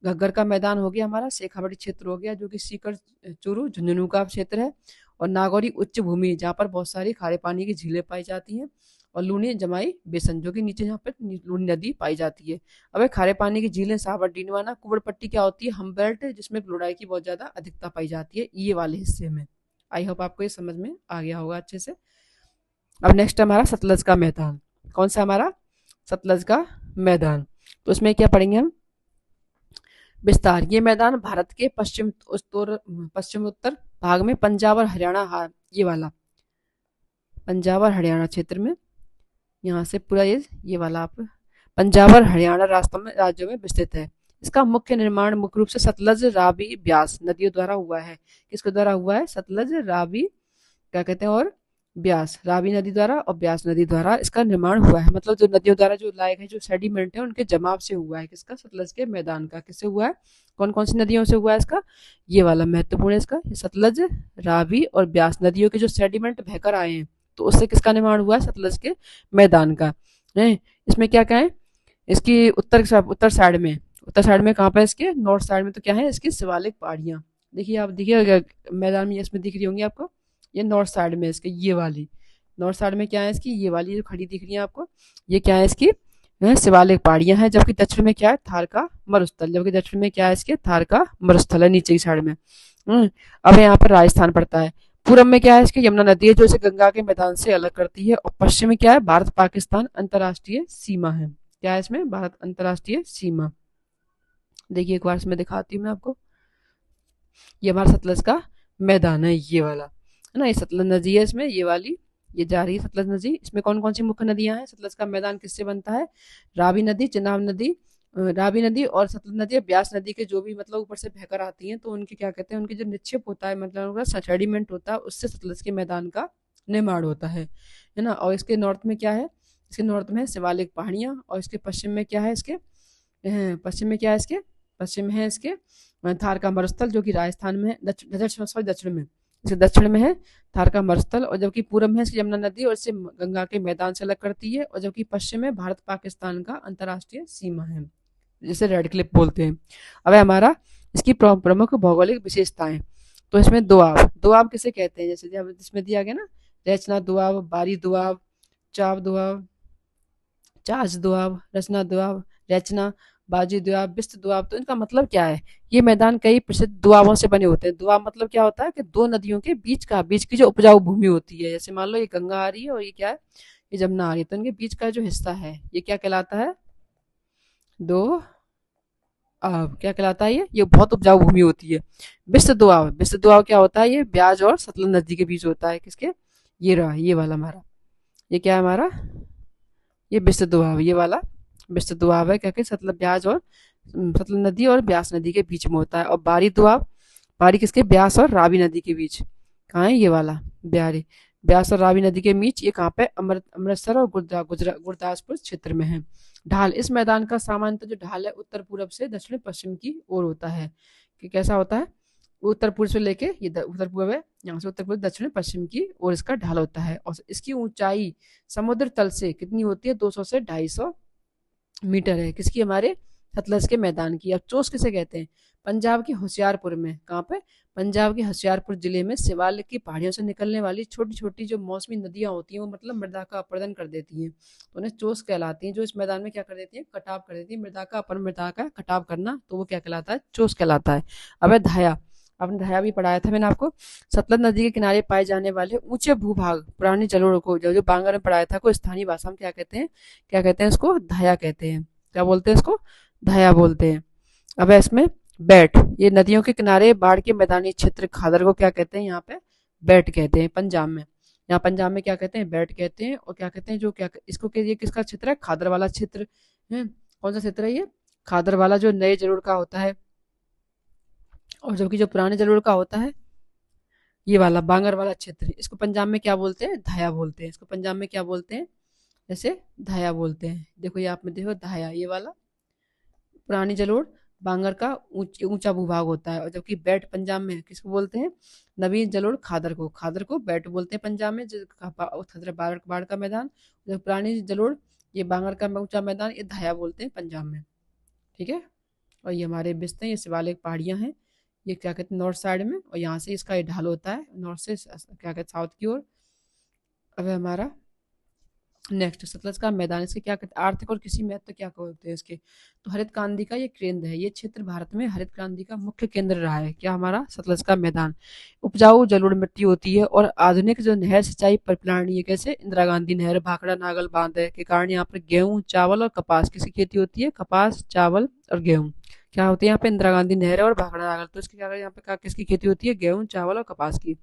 घग्गर का मैदान हो गया हमारा, शेखावाटी क्षेत्र हो गया, जो कि सीकर चूरू झुंझुनू का क्षेत्र है। और नागौरी उच्च भूमि, जहाँ पर बहुत सारी खारे पानी की झीलें पाई जाती हैं। और लूनी जमाई बेसन, जो कि नीचे यहाँ पर लूनी नदी पाई जाती है। अब खारे पानी की झीलें साबर, डीडवाना, कुबड़ पट्टी क्या होती है? हमबेल्ट, जिसमें क्लोराइड की बहुत ज्यादा अधिकता पाई जाती है ये वाले हिस्से में। आई होप आपको ये समझ में आ गया होगा अच्छे से। अब नेक्स्ट हमारा सतलज का मैदान। कौन सा? हमारा सतलज का मैदान। तो उसमें क्या पढ़ेंगे हम? विस्तार। ये मैदान भारत के पश्चिम उत्तर भाग में पंजाब और हरियाणा, ये वाला पंजाब और हरियाणा क्षेत्र में, यहाँ से पूरा ये वाला आप पंजाब और हरियाणा राज्यों में विस्तृत है। इसका मुख्य निर्माण मुख्य रूप से सतलज, रावी, ब्यास नदियों द्वारा हुआ है। किसके द्वारा हुआ है? सतलज, रावी, क्या कहते हैं, और ब्यास, रावी नदी द्वारा और ब्यास नदी द्वारा इसका निर्माण हुआ है। मतलब जो नदियों द्वारा जो लाए गए जो सेडिमेंट है उनके जमाव से हुआ है, किसका, सतलज के मैदान का। किससे हुआ है, कौन कौन सी नदियों से हुआ है इसका, ये वाला महत्वपूर्ण है इसका, ये सतलज, रावी और ब्यास नदियों के जो सेडिमेंट बहकर आए हैं, तो उससे किसका निर्माण हुआ है, सतलज के मैदान का है। इसमें क्या क्या है, इसकी उत्तर साइड में, उत्तर साइड में कहाँ पे, इसके नॉर्थ साइड में तो क्या है, इसकी शिवालिक पहाड़ियाँ। देखिए आप देखिए मैदान में इसमें दिख रही होंगी आपको, ये नॉर्थ साइड में इसके, ये वाली नॉर्थ साइड में क्या है इसकी, ये वाली जो खड़ी दिख रही है आपको, ये क्या है इसकी, शिवालिक पहाड़ियां हैं। जबकि दक्षिण में क्या है, थार का मरुस्थल, जबकि दक्षिण में क्या है इसके, थार का मरुस्थल है नीचे की साइड में। अब यहाँ पर राजस्थान पड़ता है। पूरब में क्या है इसके, यमुना नदी है जो इसे गंगा के मैदान से अलग करती है। और पश्चिम में क्या है, भारत पाकिस्तान अंतर्राष्ट्रीय सीमा है। क्या है इसमें, भारत अंतर्राष्ट्रीय सीमा। देखिए एक बार इसमें दिखाती हूँ मैं आपको, ये हमारा सतलज का मैदान है, ये वाला है ना, ये सतलज नदी है इसमें, ये वाली ये जा रही है सतलज नदी। इसमें कौन कौन सी मुख्य नदियां हैं, सतलज का मैदान किससे बनता है, रावी नदी, चिनाब नदी, रावी नदी और सतलज नदी, ब्यास नदी के जो भी मतलब ऊपर से बहकर आती हैं, तो उनके क्या कहते हैं, उनके जो निक्षेप होता है, मतलब उनका सेडिमेंट होता है, उससे सतलज के मैदान का निर्माण होता है ना। और इसके नॉर्थ में क्या है, इसके नॉर्थ में है शिवालिक पहाड़ियाँ, और इसके पश्चिम में क्या है, इसके पश्चिम में क्या है, इसके पश्चिम में है इसके थार का मरुस्थल जो कि राजस्थान में है, दक्षिण में, इसके दक्षिण में है थार का मरुस्थल। और जबकि पूर्व में है इसकी यमुना नदी और इससे गंगा के मैदान से अलग करती है। और जबकि पश्चिम में भारत पाकिस्तान का अंतर्राष्ट्रीय सीमा है, जिसे रेड क्लिप बोलते हैं। अब हमारा इसकी प्रमुख भौगोलिक विशेषताएं, तो इसमें दोआब किसे कहते हैं, जैसे अब इसमें दिया गया ना, रचना दोआब, बारी दोआब, चाव दोआब, चाच दोआब, रचना दोआब, रचना, बाजी दोआब, बिस्त दोआब। तो इनका मतलब क्या है, ये मैदान कई प्रसिद्ध दोआबों से बने होते हैं। दोआब मतलब क्या होता है कि दो नदियों के बीच की जो उपजाऊ भूमि होती है, जैसे मान लो ये गंगा आ रही है और ये क्या है, ये जमुना आ रही है, तो इनके बीच का जो हिस्सा है ये क्या कहलाता है, दो आब क्या कहलाता है, ये बहुत उपजाऊ भूमि होती है। बिस्त दोआब क्या होता है, ये ब्याज और सतलज नदी के बीच होता है, किसके, ये रहा, ये वाला हमारा, ये क्या है हमारा, ये बिस्त दोआब, ये वाला बिस्त दोआब है, क्या कि सतलज ब्याज और सतलज नदी और ब्यास नदी के बीच में होता है। और बारी दोआब, बारी किसके, ब्यास और रावी नदी के बीच, कहाँ है, ये वाला ब्यारी, ब्यास और रावी नदी के बीच, ये कहाँ पे, अमृतसर और गुरदासपुर क्षेत्र में है। ढाल, इस मैदान का सामान्यतः जो ढाल है उत्तर पूर्व से दक्षिण पश्चिम की ओर होता है, कि कैसा होता है, उत्तर पूर्व से लेके ये उत्तर पूर्व है, यहाँ से उत्तर पूर्व दक्षिण पश्चिम की ओर इसका ढाल होता है। और इसकी ऊंचाई समुद्र तल से कितनी होती है, 200 से 250 मीटर है, किसकी, हमारे सतलज के मैदान की। अब चोस किसे कहते हैं, पंजाब के होशियारपुर में, कहाँ पे, पंजाब के होशियारपुर जिले में शिवालिक की पहाड़ियों से निकलने वाली छोटी छोटी जो मौसमी नदियां होती हैं, वो मतलब मृदा का अपरदन कर देती हैं, तो उन्हें चोस कहलाती हैं। जो इस मैदान में क्या कर देती है, कटाव कर देती है, मृदा का कटाव करना, तो वो क्या कहलाता है, चोस कहलाता है। अब है धाया, आपने धाया भी पढ़ाया था मैंने आपको, सतलज नदी के किनारे पाए जाने वाले ऊंचे भूभाग पुरानी जलोढ़ को, जो बांगर में पढ़ाया था, को स्थानीय भाषा में क्या कहते हैं, क्या कहते हैं इसको, धाया कहते हैं। क्या बोलते हैं इसको, धाया बोलते हैं। अब है इसमें बैट, ये नदियों के किनारे बाढ़ के मैदानी क्षेत्र खादर को क्या कहते हैं, यहाँ पे बैट कहते हैं पंजाब में, यहाँ पंजाब में क्या कहते हैं, बैट कहते हैं। और क्या कहते हैं, जो क्या इसको ये किसका क्षेत्र है, खादर वाला क्षेत्र है। कौन सा क्षेत्र है ये, खादर वाला, जो नए जलोढ़ का होता है, और जबकि जो पुराने जलोढ़ का होता है, ये वाला बांगर वाला क्षेत्र, इसको पंजाब में क्या बोलते हैं, धाया बोलते हैं। इसको पंजाब में क्या बोलते हैं, जैसे धाया बोलते हैं। देखो ये आप में देखो धाया, ये वाला पुरानी जलोढ़ बांगर का ऊंचा भूभाग होता है। और जबकि बैट पंजाब में किसको बोलते हैं, नवीन जलोढ़ खादर को बैट बोलते हैं पंजाब में, बाढ़ का मैदान। जो पुरानी जलोढ़, ये बांगर का ऊंचा मैदान, ये धाया बोलते हैं पंजाब में, ठीक है। और ये हमारे बिस्ते, ये शिवालिक पहाड़ियाँ हैं, ये क्या कहते हैं, नॉर्थ साइड में, और यहाँ से इसका ये ढाल होता है नॉर्थ से क्या कहते हैं, साउथ की ओर। अब है हमारा नेक्स्ट सतलज का मैदान, इसके क्या कहते हैं, आर्थिक और कृषि महत्व क्या होते हैं इसके, तो हरित क्रांति का ये केंद्र है, ये क्षेत्र भारत में हरित क्रांति का मुख्य केंद्र रहा है। क्या, हमारा सतलज का मैदान। उपजाऊ जलोढ़ मिट्टी होती है, और आधुनिक जो नहर सिंचाई प्रणाली है, कैसे, इंदिरा गांधी नहर, भाखड़ा नागल बांध के कारण यहाँ पर गेहूं, चावल और कपास किसकी खेती होती है, कपास, चावल और गेहूं क्या होती है, यहाँ पे इंदिरा गांधी नहर और भाखड़ा नागल, तो इसकी क्या, यहाँ पे किसकी खेती होती है, गेहूं, चावल और कपास की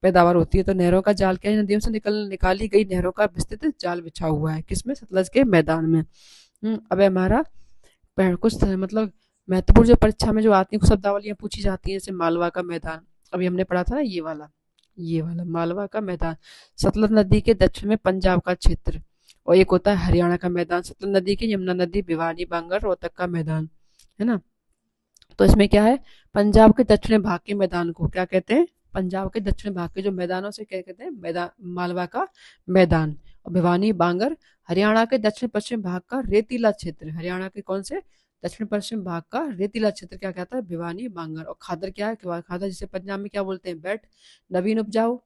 पैदावार होती है। तो नहरों का जाल क्या है, नदियों से निकाली गई नहरों का विस्तृत जाल बिछा हुआ है, किसमें, सतलज के मैदान में। अब हमारा कुछ मतलब महत्वपूर्ण जो परीक्षा में जो आती है, कुछ शब्दावलियां पूछी जाती हैं, जैसे मालवा का मैदान, अभी हमने पढ़ा था ना, ये वाला ये वाला मालवा का मैदान। सतलज नदी के दक्षिण में पंजाब का क्षेत्र, और एक होता है हरियाणा का मैदान। सतलज नदी के यमुना नदी, भिवानी, बांगर, रोहतक का मैदान, है ना। तो इसमें क्या है, पंजाब के दक्षिणी भाग के मैदान को क्या कहते हैं, पंजाब के दक्षिणी भाग के जो मैदानों से क्या कहते हैं, मैदान, मालवा का मैदान। और भिवानी, बांगर, हरियाणा के दक्षिण पश्चिम भाग का रेतीला क्षेत्र, हरियाणा के कौन से दक्षिण पश्चिम भाग का रेतीला क्षेत्र क्या कहता है, भिवानी, बांगर। और खादर क्या है, खादर जिसे पंजाब में क्या बोलते हैं, बैट, नवीन उपजाऊ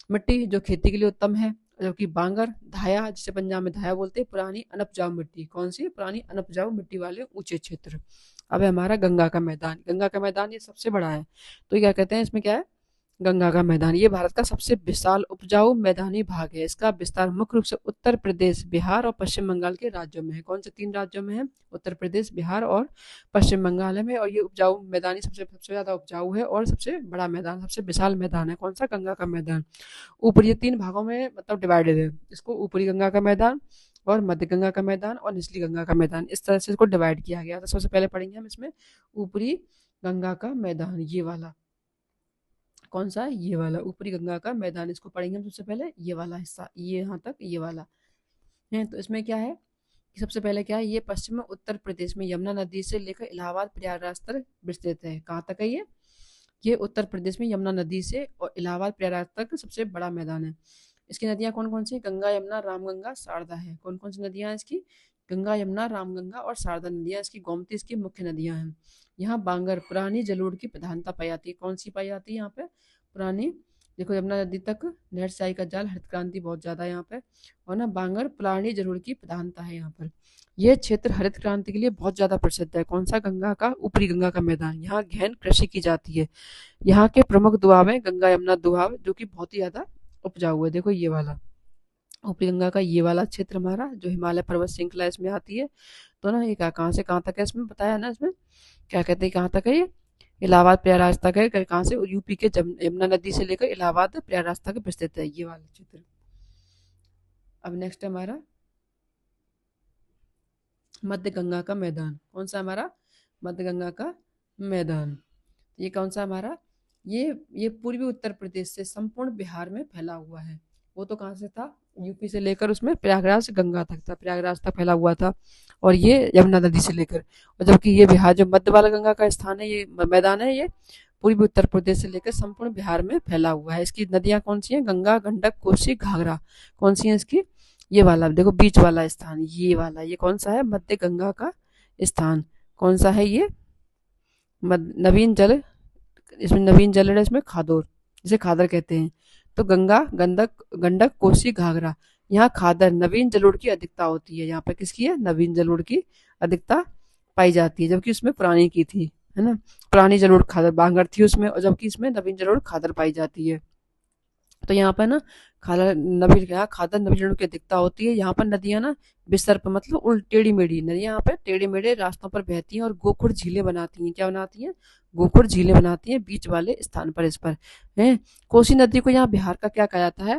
मिट्टी जो खेती के लिए उत्तम है। जबकि बांगर, धाया जिसे पंजाब में धाया बोलते हैं, पुरानी अनपजाऊ मिट्टी, कौन सी, पुरानी अनपजाऊ मिट्टी वाले ऊंचे क्षेत्र। अब है हमारा गंगा का मैदान। गंगा का मैदान ये सबसे बड़ा है, तो ये क्या कहते हैं, इसमें क्या है, गंगा का मैदान। ये भारत का सबसे विशाल उपजाऊ मैदानी भाग है। इसका विस्तार मुख्य रूप से उत्तर प्रदेश, बिहार और पश्चिम बंगाल के राज्यों में है। कौन से 3 राज्यों में है, उत्तर प्रदेश, बिहार और पश्चिम बंगाल में। और ये उपजाऊ मैदानी सबसे सबसे ज्यादा उपजाऊ है और सबसे बड़ा मैदान, सबसे विशाल मैदान है। कौन सा, गंगा का मैदान। ऊपर ये 3 भागों में मतलब डिवाइडेड है। इसको ऊपरी गंगा का मैदान और मध्य गंगा का मैदान और निचली गंगा का मैदान, इस तरह से इसको डिवाइड किया गया। तो सबसे पहले पढ़ेंगे हम इसमें ऊपरी गंगा का मैदान, ये वाला। कौन सा, ये वाला ऊपरी गंगा का मैदान, इसको पढ़ेंगे हम सबसे पहले, ये वाला हिस्सा, ये यहाँ तक ये वाला है। तो इसमें क्या है कि सबसे पहले क्या है, ये पश्चिम में उत्तर प्रदेश में यमुना नदी से लेकर इलाहाबाद प्रयागराज तक विस्तृत है। कहाँ तक है ये उत्तर प्रदेश में यमुना नदी से और इलाहाबाद प्रयागराज तक सबसे बड़ा मैदान है। इसकी नदियां कौन कौन सी, गंगा, यमुना, रामगंगा, शारदा है। कौन कौन सी नदियां हैं इसकी, गंगा, यमुना, रामगंगा और शारदा नदियां इसकी, गोमती इसकी मुख्य नदियां हैं। यहाँ बांगर, पुरानी जलोढ़ की प्रधानता पाई जाती है। कौन सी पाई जाती है यहाँ पे, पुरानी। देखो यमुना नदी तक नहर सिंचाई का जाल, हरित क्रांति बहुत ज्यादा है यहाँ पे। और ना बांगर, पुरानी जलोढ़ की प्रधानता है यहाँ पर। यह क्षेत्र हरित क्रांति के लिए बहुत ज्यादा प्रसिद्ध है। कौन सा, गंगा का ऊपरी गंगा का मैदान। यहाँ गहन कृषि की जाती है। यहाँ के प्रमुख दुआब है गंगा यमुना दुआब, जो कि बहुत ही ज्यादा उपजाऊ है। देखो ये वाला ऊपरी गंगा का ये वाला क्षेत्र हमारा, जो हिमालय पर्वत श्रृंखला इसमें आती है। तो ना ये कहाँ से कहाँ तक है, इसमें बताया ना, इसमें क्या कहते हैं, कहाँ तक है ये, इलाहाबाद प्रयागराज तक है। कहाँ से, यूपी के यमुना नदी से लेकर इलाहाबाद प्रयागराज तक विस्तृत है ये वाला क्षेत्र। अब नेक्स्ट है हमारा मध्य गंगा का मैदान। कौन सा हमारा, मध्य गंगा का मैदान। ये कौन सा हमारा, ये पूर्वी उत्तर प्रदेश से संपूर्ण बिहार में फैला हुआ है। वो तो कहाँ से था, यूपी से लेकर उसमें प्रयागराज गंगा तक था, प्रयागराज तक फैला हुआ था। और ये यमुना नदी से लेकर, और जबकि ये बिहार जो मध्य वाला गंगा का स्थान है, ये मैदान है, ये पूर्वी उत्तर प्रदेश से लेकर संपूर्ण बिहार में फैला हुआ है। इसकी नदियां कौन सी हैं, गंगा, गंडक, कोसी, घाघरा। कौन सी है इसकी, ये वाला देखो बीच वाला स्थान, ये वाला, ये कौन सा है, मध्य गंगा का स्थान। कौन सा है ये, नवीन जल, इसमें नवीन जल है, इसमें खादोर, जिसे खादर कहते हैं। तो गंगा, गंडक, गंडक, कोसी, घाघरा, यहाँ खादर, नवीन जलोढ़ की अधिकता होती है। यहाँ पे किसकी है, नवीन जलोढ़ की अधिकता पाई जाती है, जबकि उसमें पुरानी की थी, है ना, पुरानी जलोढ़ खादर बांगर थी उसमें, और जबकि इसमें नवीन जलोढ़ खादर पाई जाती है। तो यहाँ पर ना खादर नवीन, यहाँ खादर नवीन जलोढ़ की अधिकता होती है। यहाँ पर नदियां ना विसर्प मतलब उल्टी टेढ़ी मेढ़ी नदियां यहाँ पे टेढ़े मेढ़े रास्तों पर बहती हैं और गोखुर झीलें बनाती हैं। क्या बनाती हैं, गोखुर झीलें बनाती हैं बीच वाले स्थान पर, इस पर है। कोसी नदी को यहाँ बिहार का क्या कहा जाता है,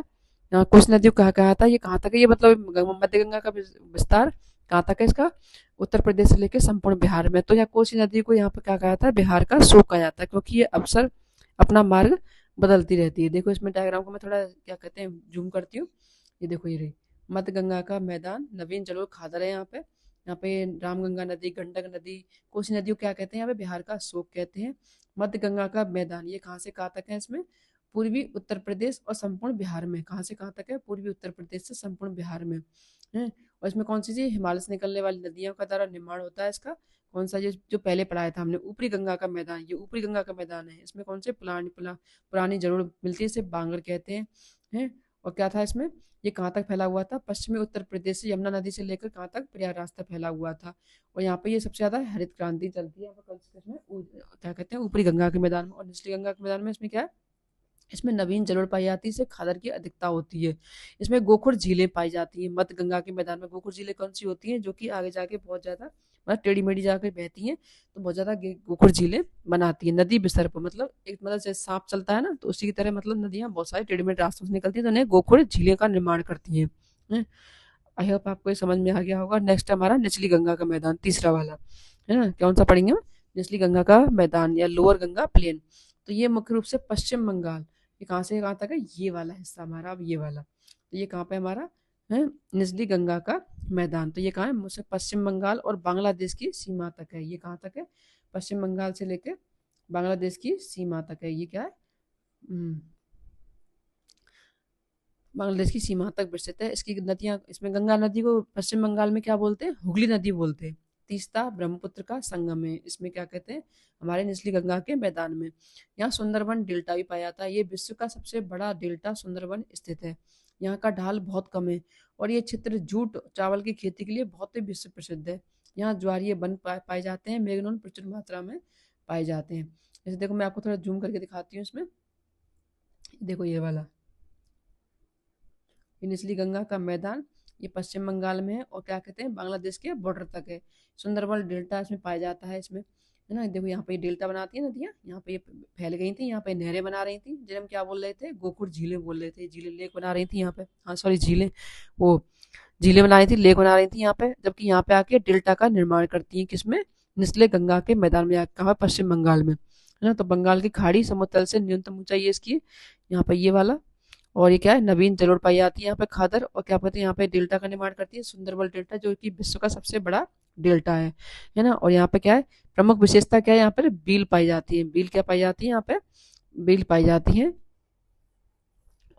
यहाँ कोसी नदी को कहा जाता है, ये कहाँ तक है, ये मतलब मध्य गंगा का विस्तार कहाँ तक है इसका, उत्तर प्रदेश से लेकर संपूर्ण बिहार में। तो यहाँ कोसी नदी को यहाँ पर क्या कहा जाता है, बिहार का शोक कहा जाता है, क्योंकि ये अक्सर अपना मार्ग बदलती रहती है। देखो इसमें डायग्राम को मैं थोड़ा क्या कहते हैं जूम करती हूँ। ये देखो ये रही मध्य गंगा का मैदान, नवीन जलोढ़ खादर है यहाँ पे रामगंगा नदी, गंडक नदी, कोसी नदी को क्या कहते हैं, यहाँ पे बिहार का शोक कहते हैं। मध्य गंगा का मैदान ये कहाँ से कहाँ तक है, इसमें पूर्वी उत्तर प्रदेश और संपूर्ण बिहार में। कहाँ से कहाँ तक है, पूर्वी उत्तर प्रदेश से संपूर्ण बिहार में है। और इसमें कौन सी चीज, हिमालय से निकलने वाली नदियों का द्वारा निर्माण होता है इसका। कौन सा, ये जो पहले पढ़ाया था हमने, ऊपरी गंगा का मैदान, ये ऊपरी गंगा का मैदान है। इसमें कौन से पुरानी जरूर मिलती है, इसे बांगर कहते हैं। और क्या था इसमें, ये कहाँ तक फैला हुआ था, पश्चिमी उत्तर प्रदेश से यमुना नदी से लेकर कहाँ तक, प्रयागराज तक फैला हुआ था। और यहाँ पे ये सबसे ज्यादा हरित क्रांति चलती है क्या कहते हैं, ऊपरी गंगा के मैदान में। और निचली गंगा के मैदान में इसमें क्या है, इसमें नवीन जलोढ़ पाई जाती है, इससे खादर की अधिकता होती है। इसमें गोखुर झीलें पाई जाती हैं। मध्य गंगा के मैदान में गोखुर झीलें कौन सी होती हैं, जो कि आगे जाके बहुत ज्यादा मतलब टेढ़ी मेढ़ी जाकर बहती हैं, तो बहुत ज्यादा गोखुर झीलें बनाती है। नदी विसर्प मतलब एक मतलब जैसे सांप चलता है ना, तो उसी की तरह मतलब नदियां बहुत सारे टेढ़ी मेढ़ी रास्तों से निकलती है, तो उन्हें गोखुर झीलें का निर्माण करती है। आई होप आपको ये समझ में आ गया होगा। नेक्स्ट हमारा निचली गंगा का मैदान, तीसरा वाला, है ना। कौन सा पढ़ेंगे हम, निचली गंगा का मैदान या लोअर गंगा प्लेन। तो ये मुख्य रूप से पश्चिम बंगाल, ये कहाँ से कहाँ तक है, ये वाला हिस्सा हमारा, अब ये वाला, तो ये कहाँ पे हमारा है, निचली गंगा का मैदान। तो ये कहाँ है, मुझसे पश्चिम बंगाल और बांग्लादेश की सीमा तक है। ये कहाँ तक है, पश्चिम बंगाल से लेके बांग्लादेश की सीमा तक है। ये क्या है, बांग्लादेश की सीमा तक विस्तृत है। इसकी नदियां, इसमें गंगा नदी को पश्चिम बंगाल में क्या बोलते हैं, हुगली नदी बोलते हैं। तीस्ता ब्रह्मपुत्र का संगम है, इसमें क्या कहते हैं, हमारे निचली गंगा के मैदान में। यहाँ सुंदरबन डेल्टा भी पाया जाता है। ये विश्व का सबसे बड़ा डेल्टा सुंदरबन स्थित है। यहाँ का ढाल बहुत कम है और ये क्षेत्र जूट चावल की खेती के लिए बहुत ही विश्व प्रसिद्ध है। यहाँ ज्वारीय वन पाए जाते हैं, मैग्नीशियम प्रचुर मात्रा में पाए जाते हैं। जैसे देखो, मैं आपको थोड़ा जूम करके दिखाती हूँ इसमें। देखो ये वाला, ये निचली गंगा का मैदान, ये पश्चिम बंगाल में है और क्या कहते हैं, बांग्लादेश के बॉर्डर तक है। सुंदरबन डेल्टा इसमें पाया जाता है इसमें, है ना। देखो यहाँ पे ये डेल्टा बनाती है नदियाँ, यहाँ पे ये फैल गई थी, यहाँ पे नहरें बना रही थी, जिन्हें हम क्या बोल रहे थे, गोकुल झीलें बोल रहे थे। झीलें लेक बना रही थी यहाँ पे, हाँ सॉरी झीलें, वो झीलें बना रही थी, लेक बना रही थी यहाँ पे, जबकि यहाँ पे आके डेल्टा का निर्माण करती है। किसमें, निचले गंगा के मैदान में, कहाँ, पश्चिम बंगाल में, है ना। तो बंगाल की खाड़ी समुद्र तल से न्यूनतम ऊंचाई है इसकी, यहाँ पे ये वाला। और ये क्या है, नवीन जलोढ़ पाई जाती है यहाँ पे, खादर, और क्या कहते हैं, यहाँ पे डेल्टा का निर्माण करती है, सुंदरबन डेल्टा, जो कि विश्व का सबसे बड़ा डेल्टा है ना। और यहाँ पे क्या है, प्रमुख विशेषता क्या है, यहाँ पर बील पाई जाती है। बील क्या पाई जाती है यहाँ पे, बील पाई जाती है।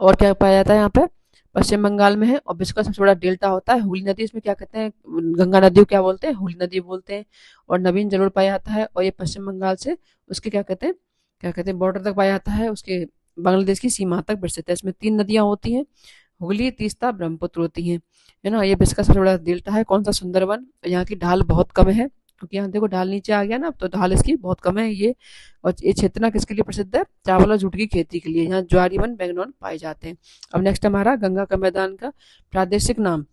और क्या पाया जाता है यहाँ पे, पश्चिम बंगाल में है और विश्व का सबसे बड़ा डेल्टा होता है। हुगली नदी, इसमें क्या कहते हैं, गंगा नदी को क्या बोलते हैं, हुगली नदी बोलते हैं। और नवीन जलोढ़ पाया जाता है और ये पश्चिम बंगाल से उसके क्या कहते हैं बॉर्डर तक पाया जाता है, उसके बांग्लादेश की सीमा तक विस्तृत है। इसमें 3 नदियां होती हैं, हुगली, तीस्ता, ब्रह्मपुत्र होती हैं, है ना। ये विश्व का सबसे बड़ा डेल्टा है। कौन सा, सुंदरबन। यहाँ की ढाल बहुत कम है, क्योंकि यहाँ देखो ढाल नीचे आ गया ना, तो ढाल इसकी बहुत कम है ये। और ये क्षेत्र ना किसके लिए प्रसिद्ध है, चावल और जूट की खेती के लिए। यहाँ ज्वारी वन, मैग्नीशियम पाए जाते हैं। अब नेक्स्ट हमारा गंगा का मैदान का प्रादेशिक नाम,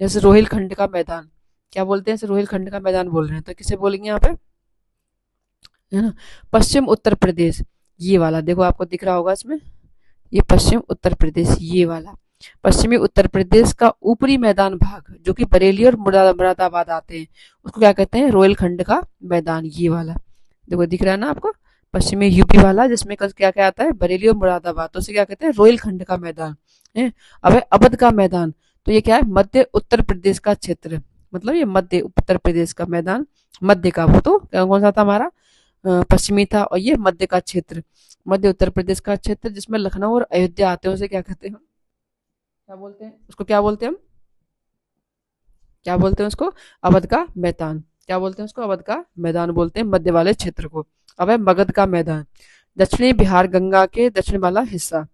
जैसे रोहिलखंड का मैदान, क्या बोलते हैं, जैसे रोहिलखंड का मैदान बोल रहे हैं, तो किसे बोलेंगे यहाँ पे, है ना, पश्चिम उत्तर प्रदेश। ये वाला देखो, आपको दिख रहा होगा इसमें, ये पश्चिम उत्तर प्रदेश, ये वाला पश्चिमी उत्तर प्रदेश का ऊपरी मैदान भाग, जो कि बरेली और मुरादाबाद आते हैं, उसको क्या कहते हैं, रोहिलखंड का मैदान। ये वाला देखो, दिख रहा है ना आपको, पश्चिमी यूपी वाला, जिसमें क्या क्या आता है, बरेली और मुरादाबाद, तो उसे क्या कहते हैं, रोहिलखंड का मैदान है। अब है अवध का मैदान, तो ये क्या है, मध्य उत्तर प्रदेश का क्षेत्र, मतलब ये मध्य उत्तर प्रदेश का मैदान, मध्य का, वो तो कौन सा था हमारा, पश्चिमी था, और ये मध्य का क्षेत्र, मध्य उत्तर प्रदेश का क्षेत्र, जिसमें लखनऊ और अयोध्या आते हैं, उसे क्या कहते हैं, क्या बोलते हैं उसको, क्या बोलते हैं हम, क्या बोलते हैं उसको, अवध का मैदान। क्या बोलते हैं उसको, अवध का मैदान बोलते हैं मध्य वाले क्षेत्र को। अब है मगध का मैदान, दक्षिणी बिहार गंगा के दक्षिण वाला हिस्सा।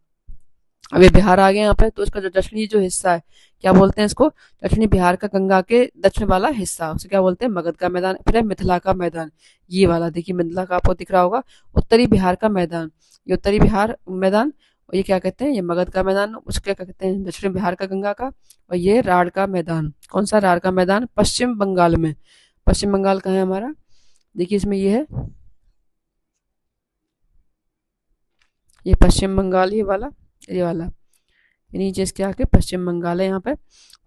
अब ये बिहार आ गया यहाँ पे, तो इसका जो दक्षिणी जो हिस्सा है, क्या बोलते हैं इसको, दक्षिणी बिहार का गंगा के दक्षिण वाला हिस्सा, उसे क्या बोलते हैं, मगध का मैदान। फिर है मिथिला का मैदान, ये वाला देखिए, मिथिला का आपको दिख रहा होगा, उत्तरी बिहार का मैदान, ये उत्तरी बिहार मैदान, और ये क्या कहते हैं, ये मगध का मैदान, उसके क्या कहते हैं, दक्षिण बिहार का गंगा का। और ये राढ़ का मैदान, कौन सा, राढ़ का मैदान, पश्चिम बंगाल में। पश्चिम बंगाल का है हमारा, देखिए इसमें ये है, ये पश्चिम बंगाल, ये वाला, ये वाला, नीचे इसके आके पश्चिम बंगाल है यहाँ पे।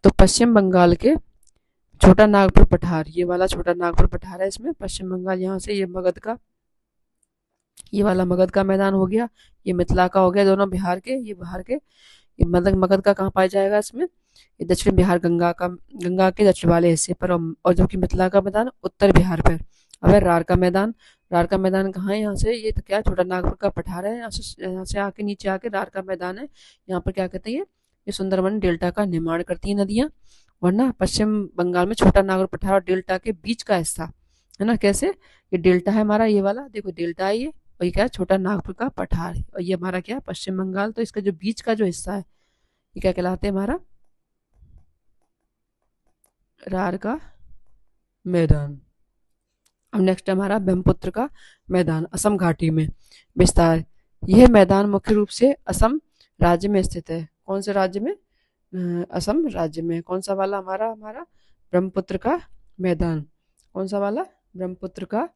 तो पश्चिम बंगाल के छोटा नागपुर पठार, ये वाला छोटा नागपुर पठार है इसमें, पश्चिम बंगाल, यहाँ से ये मगध का, ये वाला मगध का मैदान हो गया, ये मिथिला का हो गया, दोनों बिहार के, ये बिहार के। ये मगध का कहाँ पाया जाएगा इसमें, ये दक्षिण बिहार गंगा के दक्षिण वाले हिस्से पर, और जो कि मिथिला का मैदान उत्तर बिहार पर। अब है राढ़ का मैदान, राढ़ का मैदान कहाँ है, यहाँ से, ये तो क्या, छोटा नागपुर का पठार है, यहाँ से आके नीचे आके राढ़ का मैदान है। यहाँ पर क्या कहते हैं, ये सुंदरबन डेल्टा का निर्माण करती है नदियाँ। वरना पश्चिम बंगाल में छोटा नागपुर पठार और डेल्टा के बीच का हिस्सा, है ना, कैसे, ये डेल्टा है हमारा, ये वाला देखो डेल्टा है ये, और ये क्या है, छोटा नागपुर का पठार है, और ये हमारा क्या है, पश्चिम बंगाल। तो इसका जो बीच का जो हिस्सा है, ये क्या कहलाते हैं, हमारा राढ़ का मैदान। अब नेक्स्ट हमारा ब्रह्मपुत्र का मैदान, असम घाटी में विस्तार। यह मैदान मुख्य रूप से असम राज्य में स्थित है। कौन से राज्य में, असम राज्य में। कौन सा वाला हमारा हमारा ब्रह्मपुत्र का मैदान, कौन सा वाला, ब्रह्मपुत्र का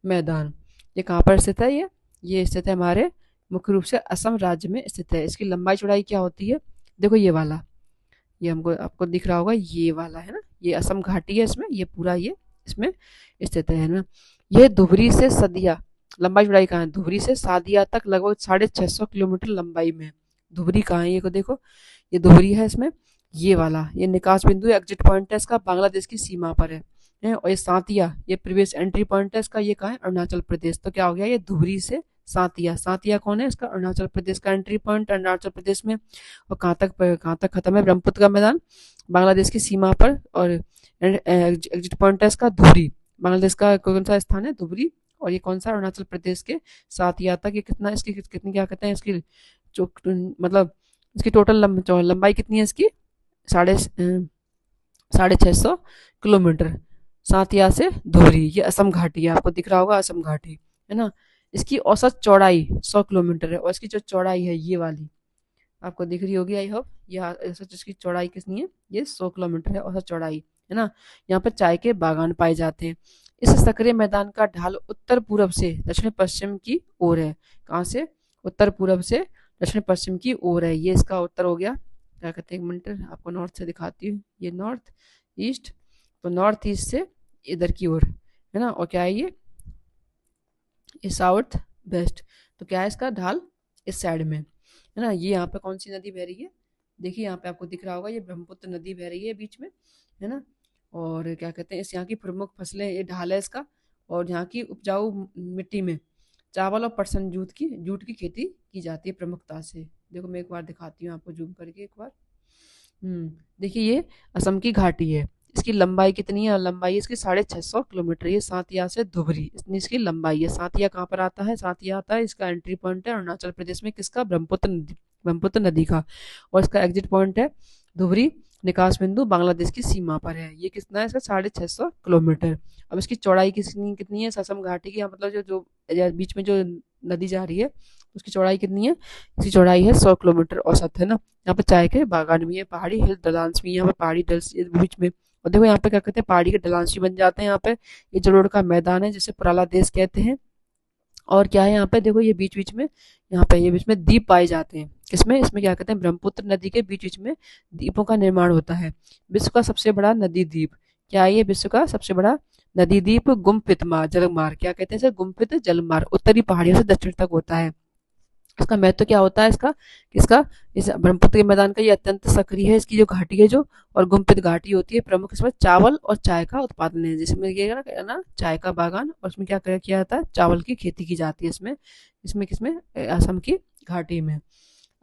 मैदान। ये कहाँ पर स्थित है, ये स्थित है हमारे मुख्य रूप से असम राज्य में स्थित है। इसकी लंबाई चौड़ाई क्या होती है, देखो ये वाला, ये हमको आपको दिख रहा होगा, ये वाला है ना, ये असम घाटी है, इसमें ये पूरा ये इसमें स्थित है ना। यह धुबरी से सदिया लंबाई चौड़ाई कहाँ है, धुबरी से सादिया तक लगभग 650 किलोमीटर लंबाई में है। धुबरी कहाँ है, ये को देखो, ये धुबरी है इसमें, ये वाला ये निकास बिंदु एग्जिट पॉइंट है इसका, बांग्लादेश की सीमा पर है। और ये सातिया ये प्रीवियस एंट्री पॉइंट है इसका, ये कहाँ है, अरुणाचल प्रदेश। तो क्या हो गया, ये धुबरी से सातिया, सातिया कौन है, इसका अरुणाचल प्रदेश का एंट्री पॉइंट अरुणाचल प्रदेश में। और कहाँ तक खत्म है, ब्रह्मपुत्र का मैदान, बांग्लादेश की सीमा पर। और एग्जिट पॉइंट है इसका धुबरी, बांग्लादेश का कौन सा स्थान है, धुबरी। और ये कौन सा, अरुणाचल प्रदेश के सातिया तक। ये कितना, इसकी कितनी क्या कहते हैं, इसकी जो मतलब इसकी टोटल लंबाई कितनी है इसकी, साढ़े 650 किलोमीटर, सातिया से धुबरी। ये असम घाटी है, आपको दिख रहा होगा असम घाटी, है ना। इसकी औसत चौड़ाई 100 किलोमीटर है, और इसकी जो चौड़ाई है ये वाली आपको दिख रही होगी, आई होप। ये औसत इसकी चौड़ाई कितनी है, ये 100 किलोमीटर है औसत चौड़ाई, है ना। यहाँ पर चाय के बागान पाए जाते हैं। इस सक्रिय मैदान का ढाल उत्तर पूर्व से दक्षिण पश्चिम की ओर है। कहाँ से, उत्तर पूर्व से दक्षिण पश्चिम की ओर है। ये इसका उत्तर हो गया। क्या कहते हैं, एक मिनट आपको नॉर्थ से दिखाती हूँ, ये नॉर्थ ईस्ट, तो नॉर्थ ईस्ट से इधर की ओर, है ना। और क्या है ये साउथ वेस्ट। तो क्या है इसका ढाल इस साइड में, है ना। ये यहाँ पे कौन सी नदी बह रही है, देखिए यहाँ पे आपको दिख रहा होगा, ये ब्रह्मपुत्र नदी बह रही है बीच में, है ना। और क्या कहते हैं, इस यहाँ की प्रमुख फसलें, ये ढाल है इसका। और यहाँ की उपजाऊ मिट्टी में चावल और पटसन जूट की खेती की जाती है प्रमुखता से। देखो मैं एक बार दिखाती हूँ आपको जूम करके एक बार। देखिए ये असम की घाटी है, इसकी लंबाई कितनी है, लंबाई इसकी 650 किलोमीटर। ये सातिया से धुबरी इतनी इसकी लंबाई है। सातिया कहाँ पर आता है, सातिया आता है, इसका एंट्री पॉइंट है अरुणाचल प्रदेश में, किसका, ब्रह्मपुत्र नदी का। और इसका एग्जिट पॉइंट है धुबरी, निकास बिंदु बांग्लादेश की सीमा पर है। ये कितना है इसका, 650 किलोमीटर। अब इसकी चौड़ाई कितनी कितनी है, असम घाटी की, मतलब जो बीच में जो नदी जा रही है उसकी चौड़ाई कितनी है, इसकी चौड़ाई है 100 किलोमीटर औसत, है ना। यहाँ पे चाय के बागान भी है, पहाड़ी हिल ढलान भी, यहाँ पे पहाड़ी ढल्स बीच में। और देखो यहाँ पे क्या कहते हैं, पहाड़ी के ढलान भी बन जाते हैं यहाँ पे। ये जलोढ़ का मैदान है जिसे पुराला देश कहते हैं। और क्या है यहाँ पे, देखो ये बीच बीच में, यहाँ पे ये बीच में द्वीप पाए जाते हैं, किसमें, इसमें क्या कहते हैं, ब्रह्मपुत्र नदी के बीच बीच में द्वीपों का निर्माण होता है। विश्व का सबसे बड़ा नदी द्वीप, क्या है ये, विश्व का सबसे बड़ा नदी द्वीप गुम्फित जलमार्ग, क्या कहते हैं इसे, गुम्फित जलमार्ग, उत्तरी पहाड़ियों से दक्षिण तक होता है। इसका महत्व क्या होता है इसका, किसका, इस ब्रह्मपुत्र के मैदान का, ये अत्यंत सक्रिय है, इसकी जो घाटी है जो, और गुम्फित घाटी होती है प्रमुख, इसमें चावल और चाय का उत्पादन है, जिसमें ये ना चाय का बागान, और उसमें क्या किया जाता है, चावल की खेती की जाती है इसमें, इसमें किसमें, असम की घाटी में।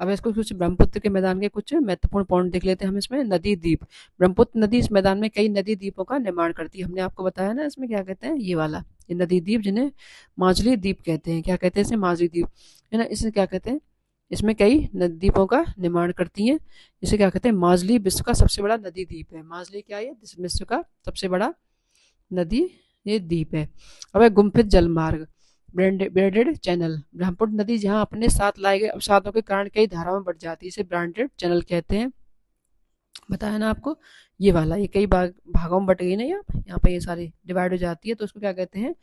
अब इसको कुछ ब्रह्मपुत्र के मैदान के कुछ महत्वपूर्ण पॉइंट देख लेते हैं हम इसमें। नदी द्वीप, ब्रह्मपुत्र नदी इस मैदान में कई नदी द्वीपों का निर्माण करती है, हमने आपको बताया ना, इसमें क्या कहते हैं, ये वाला, ये नदी द्वीप जिन्हें माजुली द्वीप कहते हैं, क्या कहते हैं इसे, माजुली द्वीप, है ना। इसे क्या कहते हैं, इसमें कई नदी द्वीपों का निर्माण करती हैं। इसे क्या कहते हैं, माजुली विश्व का सबसे बड़ा नदी द्वीप है। माजुली क्या है, विश्व का सबसे बड़ा नदी ये द्वीप है। अब है गुम्फित जलमार्ग, ब्रांडेड चैनल, ब्रह्मपुत्र नदी जहां अपने साथ लाए गए अवसादों के कारण कई धाराओं में बढ़ जाती है, इसे ब्रांडेड चैनल कहते हैं, बताया ना आपको। ये वाला, ये कई भागों में बट गई ना, यहाँ पे ये सारी डिवाइड हो जाती है, तो उसको क्या कहते हैं,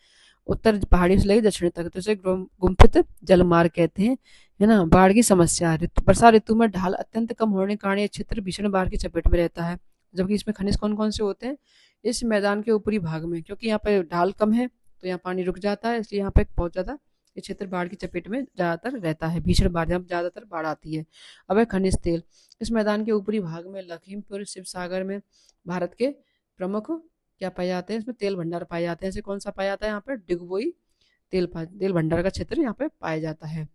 उत्तर पहाड़ी से लेकर दक्षिण तक, तो इसे गुम्फित जलमार्ग कहते हैं, है ना। बाढ़ की समस्या, वर्षा ऋतु में ढाल अत्यंत कम होने के कारण यह क्षेत्र भीषण बाढ़ की चपेट में रहता है। जबकि इसमें खनिज कौन कौन से होते हैं, इस मैदान के ऊपरी भाग में, क्योंकि यहाँ पे ढाल कम है तो यहाँ पानी रुक जाता है, इसलिए यहाँ पे बहुत ज्यादा ये क्षेत्र बाढ़ की चपेट में ज्यादातर रहता है, भीषण बाढ़, जहाँ ज्यादातर बाढ़ आती है। अब है खनिज तेल, इस मैदान के ऊपरी भाग में लखीमपुर शिव सागर में भारत के प्रमुख क्या पाए जाते हैं, इसमें तेल भंडार पाए जाते हैं। ऐसे कौन सा पाया जाता है, यहाँ पे डिगबोई तेल भंडार का क्षेत्र यहाँ पे पाया जाता है।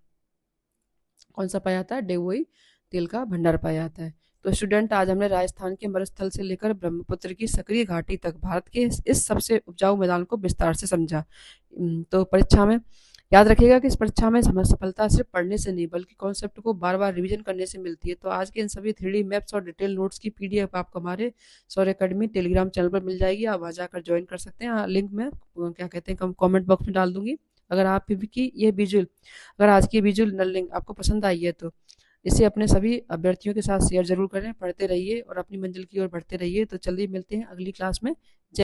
कौन सा पाया जाता है, डिगबोई तेल का भंडार पाया जाता है। तो स्टूडेंट, आज हमने राजस्थान के मरुस्थल से लेकर ब्रह्मपुत्र की सक्रिय घाटी तक भारत के इस सबसे उपजाऊ मैदान को विस्तार से समझा। तो परीक्षा में याद रखिएगा कि इस परीक्षा में सफलता सिर्फ पढ़ने से नहीं बल्कि कॉन्सेप्ट को बार बार रिवीजन करने से मिलती है। तो आज के इन सभी 3D मैप्स और डिटेल नोट्स की PDF आपको हमारे सौर्य अकेडमी टेलीग्राम चैनल पर मिल जाएगी, आप वहाँ जाकर ज्वाइन कर सकते हैं। लिंक में क्या कहते हैं कमेंट बॉक्स में डाल दूंगी। अगर आप की ये विजुअल, अगर आज की विजुअल नल लिंक आपको पसंद आई है तो इसे अपने सभी अभ्यर्थियों के साथ शेयर जरूर करें। पढ़ते रहिए और अपनी मंजिल की ओर बढ़ते रहिए। तो जल्दी मिलते हैं अगली क्लास में।